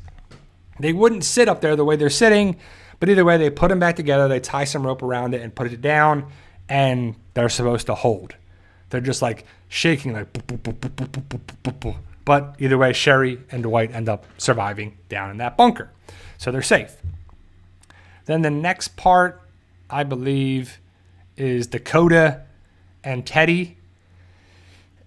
They wouldn't sit up there the way they're sitting, but either way, they put them back together. They tie some rope around it and put it down, and they're supposed to hold. They're just like shaking, like, but either way, Sherry and Dwight end up surviving down in that bunker. So they're safe. Then the next part, I believe, is Dakota and Teddy.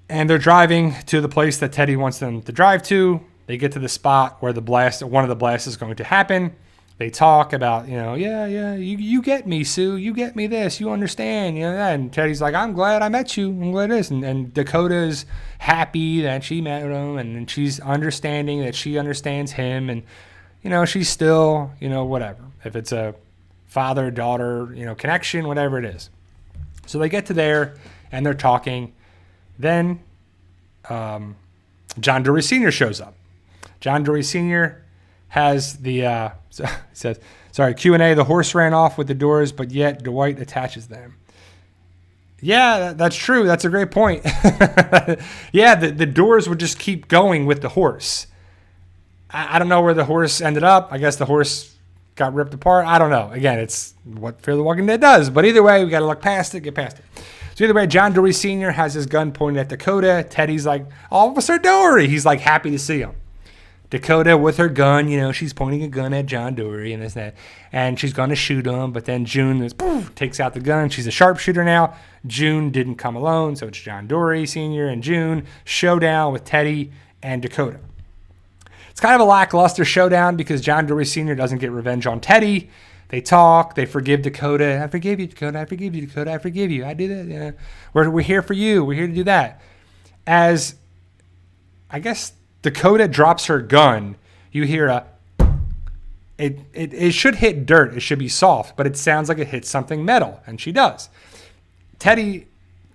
And they're driving to the place that Teddy wants them to drive to. They get to the spot where one of the blasts is going to happen. They talk about, you get me, Sue. You get me this. You understand, that. And Teddy's like, I'm glad I met you. I'm glad this. And Dakota's happy that she met him. And she's understanding that she understands him. And, she's still, whatever. If it's a father-daughter, connection, whatever it is. So they get to there, and they're talking. Then John Dory Sr. shows up. John Dory Sr. has the, says, sorry, Q&A, the horse ran off with the doors, but yet Dwight attaches them. Yeah, that's true. That's a great point. Yeah, the doors would just keep going with the horse. I don't know where the horse ended up. I guess the horse got ripped apart. I don't know. Again, it's what Fear the Walking Dead does. But either way, we got to look past it, get past it. So either way, John Dory Sr. has his gun pointed at Dakota. Teddy's like, Officer Dory. He's like happy to see him. Dakota with her gun, she's pointing a gun at John Dory and this and that. And she's going to shoot him. But then June takes out the gun. She's a sharpshooter now. June didn't come alone. So it's John Dory Sr. and June. Showdown with Teddy and Dakota. It's kind of a lackluster showdown because John Dory Sr. doesn't get revenge on Teddy. They talk. They forgive Dakota. I forgive you, Dakota. I forgive you, Dakota. I forgive you. I do that. We're here for you. We're here to do that. As, I guess, Dakota drops her gun, you hear it should hit dirt. It should be soft, but it sounds like it hits something metal, and she does. Teddy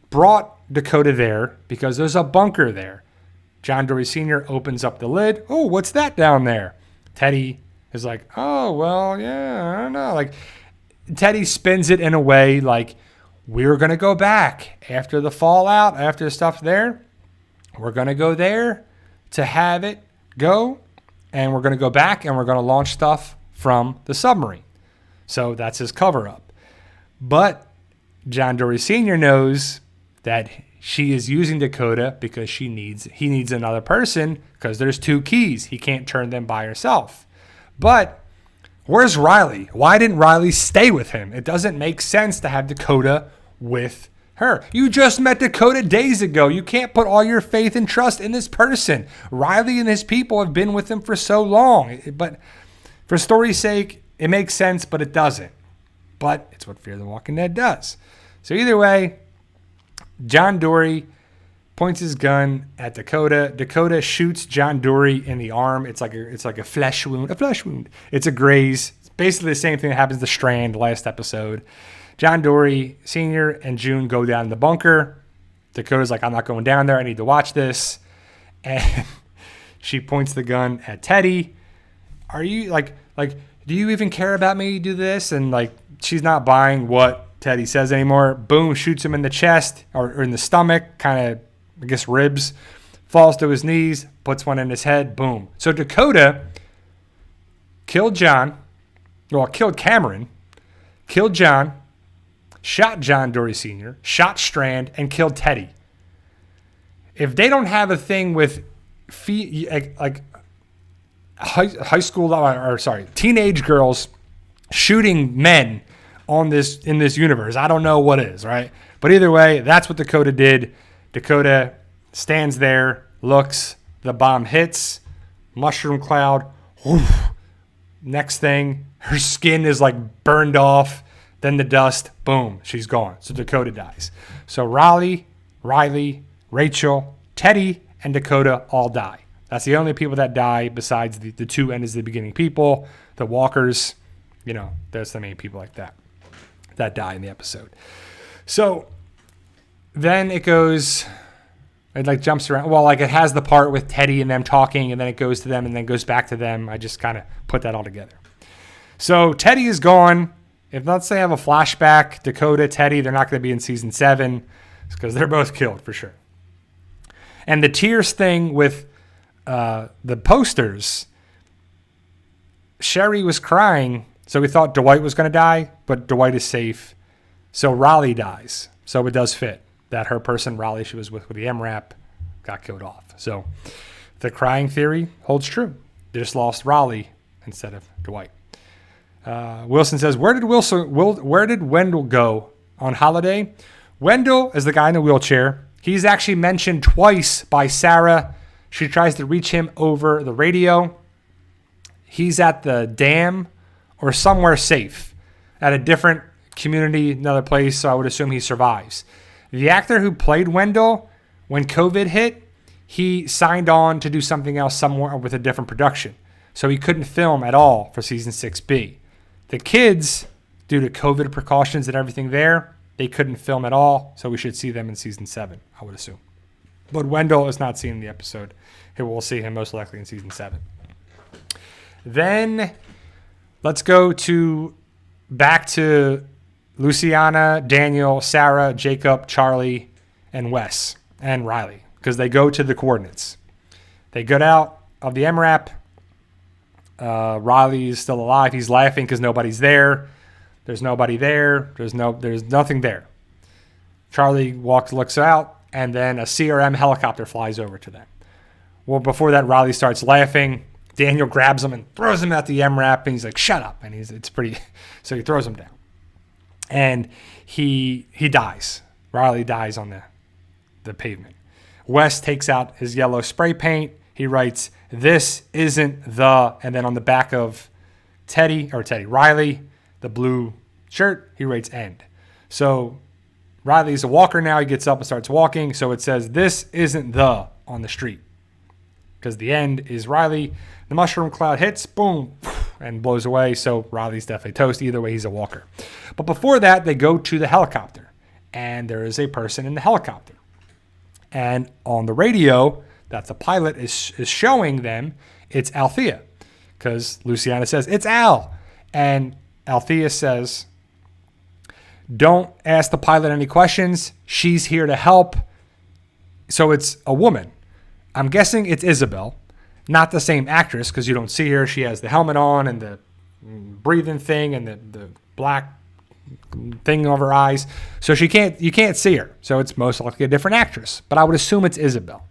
brought Dakota there because there's a bunker there. John Dory Sr. opens up the lid. Oh, what's that down there? Teddy is like, oh, well, yeah, I don't know. Like, Teddy spins it in a way like, we're going to go back after the fallout, after the stuff there. We're going to go there to have it go. And we're going to go back and we're going to launch stuff from the submarine. So that's his cover up. But John Dory Sr. knows that she is using Dakota because he needs another person because there's 2 keys. He can't turn them by herself. But where's Riley? Why didn't Riley stay with him? It doesn't make sense to have Dakota with her. You just met Dakota days ago. You can't put all your faith and trust in this person. Riley and his people have been with him for so long. But for story's sake, it makes sense, but it doesn't. But it's what Fear the Walking Dead does. So either way, John Dory points his gun at Dakota. Dakota shoots John Dory in the arm. It's like a flesh wound. It's a graze. It's basically the same thing that happens to Strand last episode. John Dory Sr. and June go down in the bunker. Dakota's like, I'm not going down there. I need to watch this. And she points the gun at Teddy. Are you like, do you even care about me? Do this? And like, she's not buying what Teddy says anymore. Boom, shoots him in the chest or in the stomach, kind of, I guess, ribs. Falls to his knees, puts one in his head. Boom. So Dakota killed Cameron, killed John, shot John Dory Sr., shot Strand, and killed Teddy. If they don't have a thing with teenage girls shooting men in this universe, I don't know what is, right? But either way, that's what Dakota did. Dakota stands there, looks, the bomb hits, mushroom cloud. Whoosh. Next thing, her skin is like burned off. Then the dust, boom, she's gone. So Dakota dies. So Riley, Rachel, Teddy, and Dakota all die. That's the only people that die besides the 2 end is the beginning people, the walkers, there's the main people like that die in the episode. So then it goes, it like jumps around. Well, like it has the part with Teddy and them talking, and then it goes to them and then goes back to them. I just kind of put that all together. So Teddy is gone. If let's say I have a flashback, Dakota, Teddy, they're not going to be in season 7 because they're both killed for sure. And the tears thing with the posters, Sherry was crying, so we thought Dwight was going to die, but Dwight is safe. So Riley dies. So it does fit that her person, Riley, she was with the MRAP, got killed off. So the crying theory holds true. They just lost Riley instead of Dwight. Wilson says, where did Wendell go on holiday? Wendell is the guy in the wheelchair. He's actually mentioned twice by Sarah. She tries to reach him over the radio. He's at the dam or somewhere safe at a different community, another place, so I would assume he survives. The actor who played Wendell, when COVID hit, he signed on to do something else somewhere with a different production. So he couldn't film at all for season 6B. The kids, due to COVID precautions and everything there, they couldn't film at all, so we should see them in season 7, I would assume. But Wendell is not seen in the episode. We'll see him most likely in season 7. Then let's go back to Luciana, Daniel, Sarah, Jacob, Charlie, and Wes, and Riley, because they go to the coordinates. They get out of the MRAP. Riley is still alive. He's laughing because nobody's there. There's nobody there. There's nothing there. Charlie looks out, and then a CRM helicopter flies over to them. Well, before that, Riley starts laughing. Daniel grabs him and throws him at the MRAP, and he's like, shut up. And so he throws him down. And he dies. Riley dies on the pavement. Wes takes out his yellow spray paint. He writes, this isn't the, and then on the back of Riley, the blue shirt, he writes end. So Riley's a walker now. He gets up and starts walking. So it says, this isn't the on the street. Because the end is Riley. The mushroom cloud hits, boom, and blows away. So Riley's definitely toast. Either way, he's a walker. But before that, they go to the helicopter. And there is a person in the helicopter. And on the radio, that the pilot is showing them it's Althea, because Luciana says, it's Al. And Althea says, don't ask the pilot any questions. She's here to help. So it's a woman. I'm guessing it's Isabel, not the same actress, because you don't see her. She has the helmet on and the breathing thing and the black thing over her eyes. So you can't see her. So it's most likely a different actress. But I would assume it's Isabel.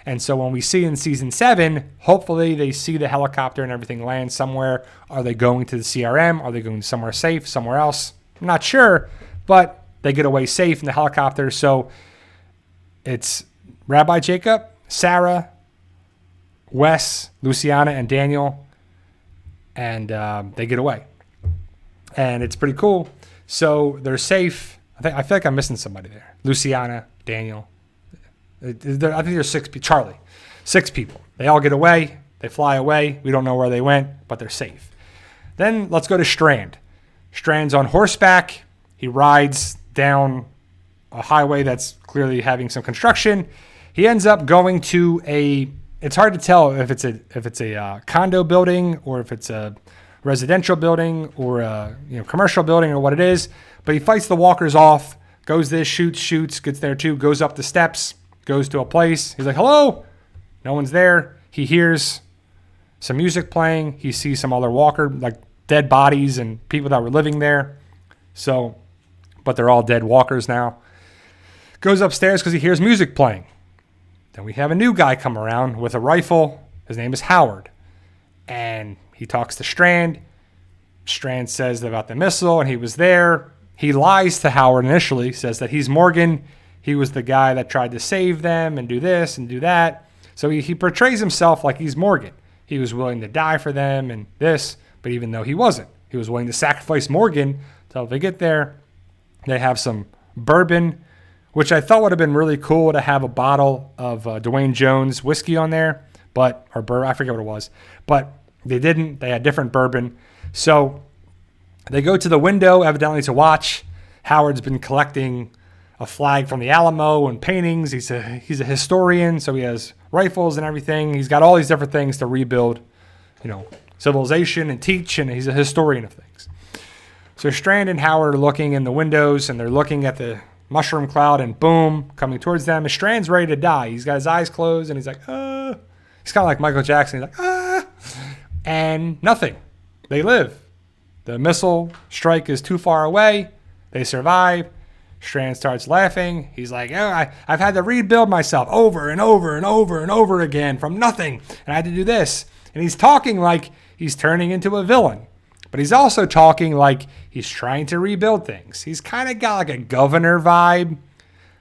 And so when we see in season 7, hopefully they see the helicopter and everything land somewhere. Are they going to the CRM? Are they going somewhere safe, somewhere else? I'm not sure, but they get away safe in the helicopter. So it's Rabbi Jacob, Sarah, Wes, Luciana, and Daniel, and they get away. And it's pretty cool. So they're safe. I feel like I'm missing somebody there. Luciana, Daniel. I think there's 6 people. Charlie. 6 people. They all get away. They fly away. We don't know where they went, but they're safe. Then let's go to Strand. Strand's on horseback. He rides down a highway that's clearly having some construction. He ends up going to it's hard to tell if it's a condo building or if it's a residential building or a commercial building or what it is. But he fights the walkers off, goes this, shoots, gets there too, goes up the steps, goes to a place. He's like, hello. No one's there. He hears some music playing. He sees some other walker, like dead bodies and people that were living there. So, but they're all dead walkers now. Goes upstairs because he hears music playing. Then we have a new guy come around with a rifle. His name is Howard. And he talks to Strand. Strand says about the missile, and he was there. He lies to Howard initially, says that he's Morgan. He was the guy that tried to save them and do this and do that. So he portrays himself like he's Morgan. He was willing to die for them and this, but even though he wasn't, he was willing to sacrifice Morgan. So if they get there, they have some bourbon, which I thought would have been really cool to have a bottle of Dwayne Jones whiskey on there, I forget what it was, but they didn't. They had different bourbon. So they go to the window, evidently to watch. Howard's been collecting a flag from the Alamo and paintings. He's a historian, so he has rifles and everything. He's got all these different things to rebuild, civilization and teach, and he's a historian of things. So Strand and Howard are looking in the windows, and they're looking at the mushroom cloud, and boom, coming towards them. And Strand's ready to die. He's got his eyes closed, and he's like, ah. He's kind of like Michael Jackson. He's like, ah. And nothing. They live. The missile strike is too far away. They survive. Strand starts laughing. He's like, oh, I've had to rebuild myself over and over and over and over again from nothing. And I had to do this. And he's talking like he's turning into a villain. But he's also talking like he's trying to rebuild things. He's kind of got like a governor vibe.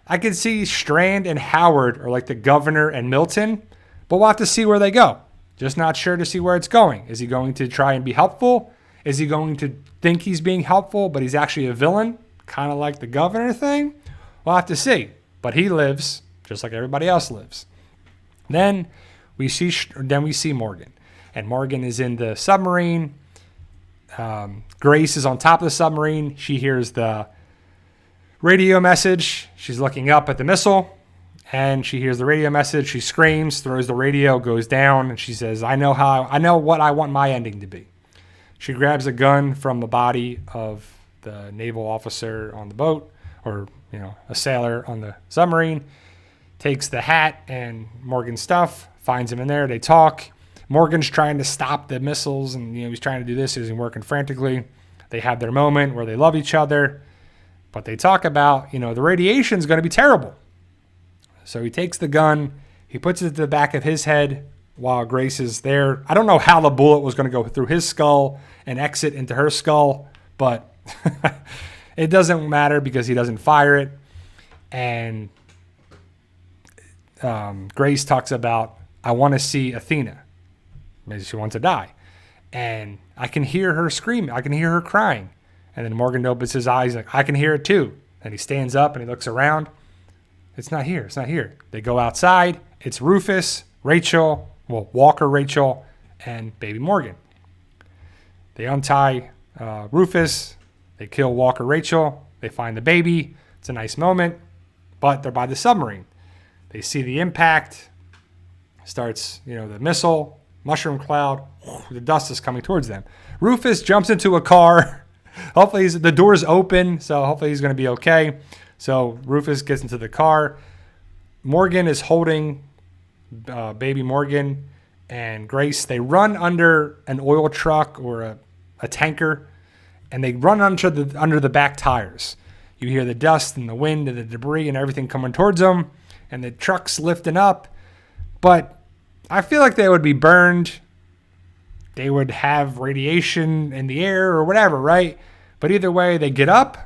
I could see Strand and Howard are like the governor and Milton. But we'll have to see where they go. Just not sure to see where it's going. Is he going to try and be helpful? Is he going to think he's being helpful, but he's actually a villain? Kind of like the governor thing? We'll have to see. But he lives just like everybody else lives. Then we see Morgan. And Morgan is in the submarine. Grace is on top of the submarine. She hears the radio message. She's looking up at the missile. And she hears the radio message. She screams, throws the radio, goes down. And she says, I know what I want my ending to be. She grabs a gun from the body of the naval officer on the boat, or a sailor on the submarine, takes the hat and Morgan's stuff, finds him in there. They talk. Morgan's trying to stop the missiles, and he's trying to do this. He's working frantically. They have their moment where they love each other, but they talk about the radiation is going to be terrible. So he takes the gun, he puts it to the back of his head while Grace is there. I don't know how the bullet was going to go through his skull and exit into her skull, but it doesn't matter because he doesn't fire it. And Grace talks about, I want to see Athena. Maybe she wants to die. And I can hear her screaming. I can hear her crying. And then Morgan opens his eyes like, I can hear it too. And he stands up and he looks around. It's not here. It's not here. They go outside. It's Rufus, Walker, Rachel, and baby Morgan. They untie Rufus. They kill Walker, Rachel. They find the baby. It's a nice moment. But they're by the submarine. They see the impact. starts, the missile, mushroom cloud, the dust is coming towards them. Rufus jumps into a car. Hopefully the door's open, so hopefully he's going to be okay. So Rufus gets into the car. Morgan is holding baby Morgan and Grace. They run under an oil truck or a tanker, and they run under the back tires. You hear the dust and the wind and the debris and everything coming towards them, and the truck's lifting up. But I feel like they would be burned. They would have radiation in the air or whatever, right? But either way, they get up.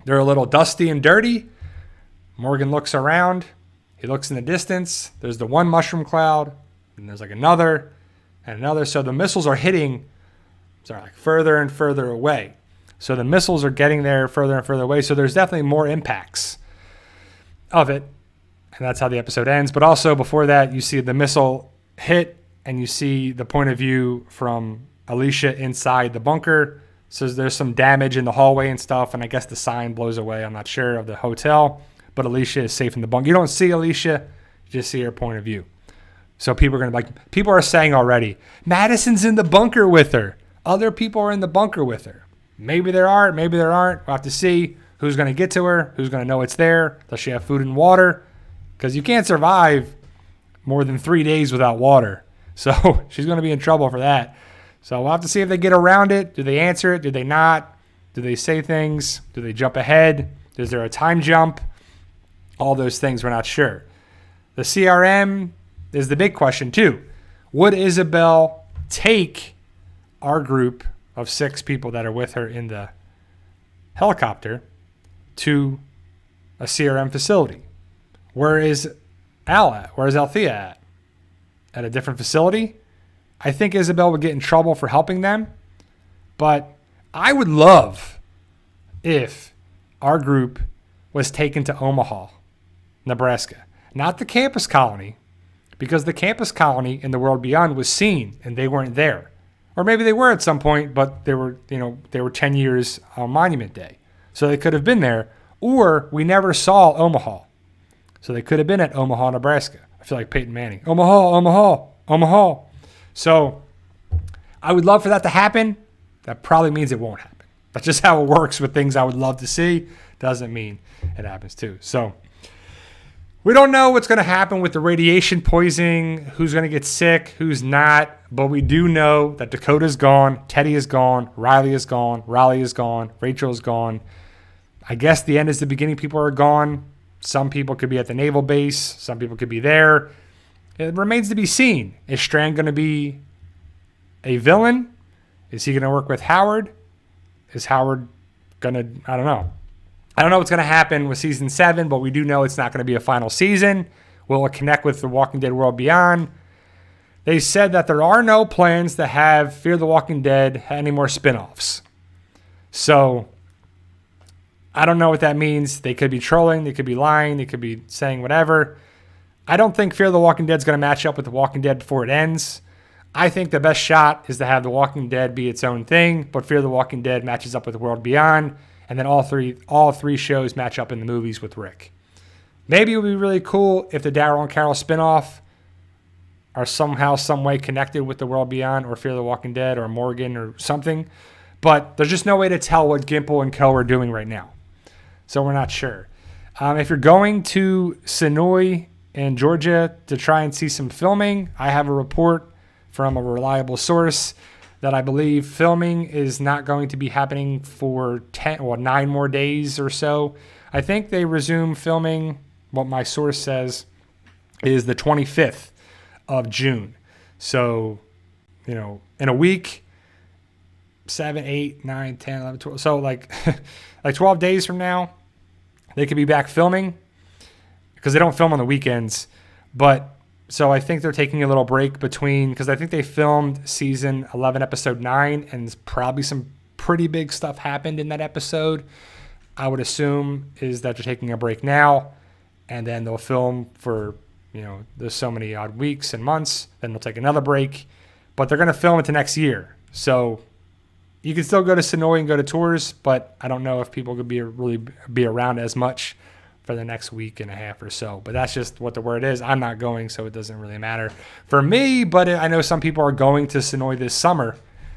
They're a little dusty and dirty. Morgan looks around. He looks in the distance. There's the one mushroom cloud, and there's like another and another. So the missiles are hitting, like further and further away. So the missiles are getting there further and further away. So there's definitely more impacts of it. And that's how the episode ends. But also before that, you see the missile hit, and you see the point of view from Alicia inside the bunker. So there's some damage in the hallway and stuff. And I guess the sign blows away, I'm not sure, of the hotel. But Alicia is safe in the bunker. You don't see Alicia, you just see her point of view. So people are saying already, Madison's in the bunker with her. Other people are in the bunker with her. Maybe there are, maybe there aren't. We'll have to see who's going to get to her, who's going to know it's there. Does she have food and water? Because you can't survive more than 3 days without water. So she's going to be in trouble for that. So we'll have to see if they get around it. Do they answer it? Do they not? Do they say things? Do they jump ahead? Is there a time jump? All those things we're not sure. The CRM is the big question too. Would Isabel take our group of 6 people that are with her in the helicopter to a CRM facility? Where is Al at? Where is Althea at? At a different facility? I think Isabel would get in trouble for helping them. But I would love if our group was taken to Omaha, Nebraska. Not the campus colony, because the campus colony in the world beyond was seen and they weren't there. Or maybe they were at some point, but they were 10 years on Monument Day. So they could have been there. Or we never saw Omaha. So they could have been at Omaha, Nebraska. I feel like Peyton Manning. Omaha, Omaha, Omaha. So I would love for that to happen. That probably means it won't happen. That's just how it works with things I would love to see. Doesn't mean it happens too. So we don't know what's going to happen with the radiation poisoning, who's going to get sick, who's not. But we do know that Dakota's gone, Teddy is gone, Riley is gone, Raleigh is gone, Rachel is gone. I guess the end is the beginning. People are gone. Some people could be at the naval base. Some people could be there. It remains to be seen. Is Strand going to be a villain? Is he going to work with Howard? Is Howard going to, I don't know. I don't know what's going to happen with season 7, but we do know it's not going to be a final season. Will it connect with the Walking Dead World Beyond? They said that there are no plans to have Fear the Walking Dead any more spinoffs. So I don't know what that means. They could be trolling. They could be lying. They could be saying whatever. I don't think Fear the Walking Dead is going to match up with The Walking Dead before it ends. I think the best shot is to have The Walking Dead be its own thing, but Fear the Walking Dead matches up with The World Beyond, and then all three shows match up in the movies with Rick. Maybe it would be really cool if the Daryl and Carol spinoff are somehow, some way connected with The World Beyond or Fear the Walking Dead or Morgan or something, but there's just no way to tell what Gimple and Co. are doing right now. So we're not sure. If you're going to Sonoy in Georgia to try and see some filming, I have a report from a reliable source that I believe filming is not going to be happening for 9 more days or so. I think they resume filming, what my source says, is the 25th of June. So, in a week, 7, 8, 9, 10, 11, 12. So like 12 days from now, they could be back filming because they don't film on the weekends. But so I think they're taking a little break between, because I think they filmed season 11, episode 9, and probably some pretty big stuff happened in that episode. I would assume is that they're taking a break now, and then they'll film for, there's so many odd weeks and months. Then they'll take another break, but they're going to film into next year. So you can still go to Sonoy and go to tours, but I don't know if people could really be around as much for the next week and a half or so. But that's just what the word is. I'm not going, so it doesn't really matter for me. But I know some people are going to Sonoy this summer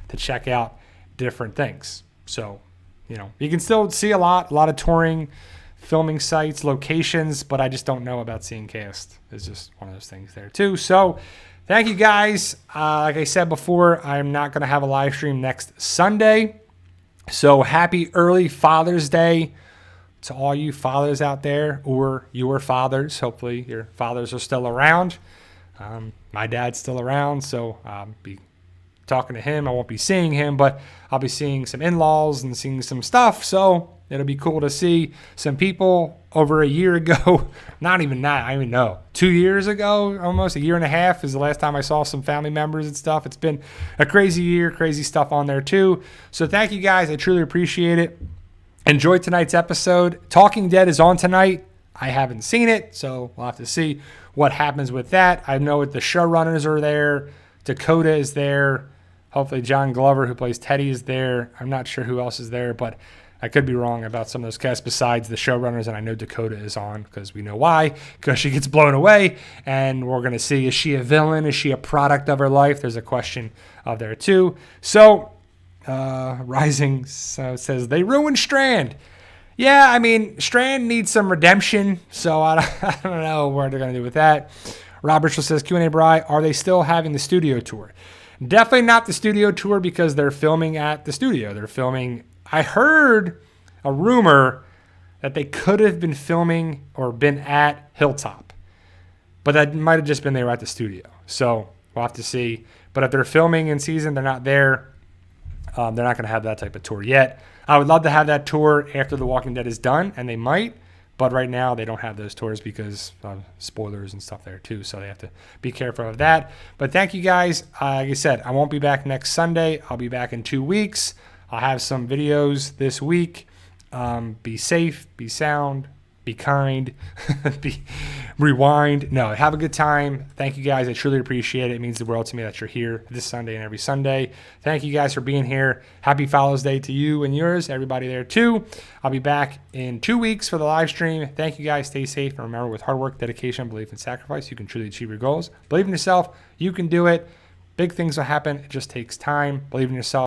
to check out different things. So, you know, you can still see a lot of touring, filming sites, locations, but I just don't know about seeing Cast. It's just one of those things there too. So thank you guys. Like I said before, I'm not going to have a live stream next Sunday. So happy early Father's Day to all you fathers out there, or your fathers. Hopefully your fathers are still around. My dad's still around, so I'll be talking to him. I won't be seeing him, but I'll be seeing some in-laws and seeing some stuff. So it'll be cool to see some people over a year ago. Not even that, I don't even know. 2 years ago, almost a year and a half is the last time I saw some family members and stuff. It's been a crazy year, crazy stuff on there too. So thank you guys. I truly appreciate it. Enjoy tonight's episode. Talking Dead is on tonight. I haven't seen it, so we'll have to see what happens with that. I know the showrunners are there. Dakota is there. Hopefully John Glover, who plays Teddy, is there. I'm not sure who else is there, but I could be wrong about some of those casts besides the showrunners, and I know Dakota is on because we know why, because she gets blown away, and we're going to see, is she a villain? Is she a product of her life? There's a question of there too. So Rising says, they ruined Strand. Yeah, I mean, Strand needs some redemption, so I don't know what they're going to do with that. Rob Richel says, Q&A Bri, are they still having the studio tour? Definitely not the studio tour because they're filming at the studio. They're filming, I heard a rumor that they could have been filming or been at Hilltop, but that might have just been they were at the studio. So we'll have to see. But if they're filming in season, they're not there. They're not going to have that type of tour yet. I would love to have that tour after The Walking Dead is done, and they might. But right now, they don't have those tours because of spoilers and stuff there, too. So they have to be careful of that. But thank you, guys. Like I said, I won't be back next Sunday. I'll be back in 2 weeks. I'll have some videos this week. Be safe. Be sound. Be kind. Rewind. No, have a good time. Thank you, guys. I truly appreciate it. It means the world to me that you're here this Sunday and every Sunday. Thank you, guys, for being here. Happy Father's Day to you and yours, everybody there, too. I'll be back in 2 weeks for the live stream. Thank you, guys. Stay safe. And remember, with hard work, dedication, belief, and sacrifice, you can truly achieve your goals. Believe in yourself. You can do it. Big things will happen. It just takes time. Believe in yourself.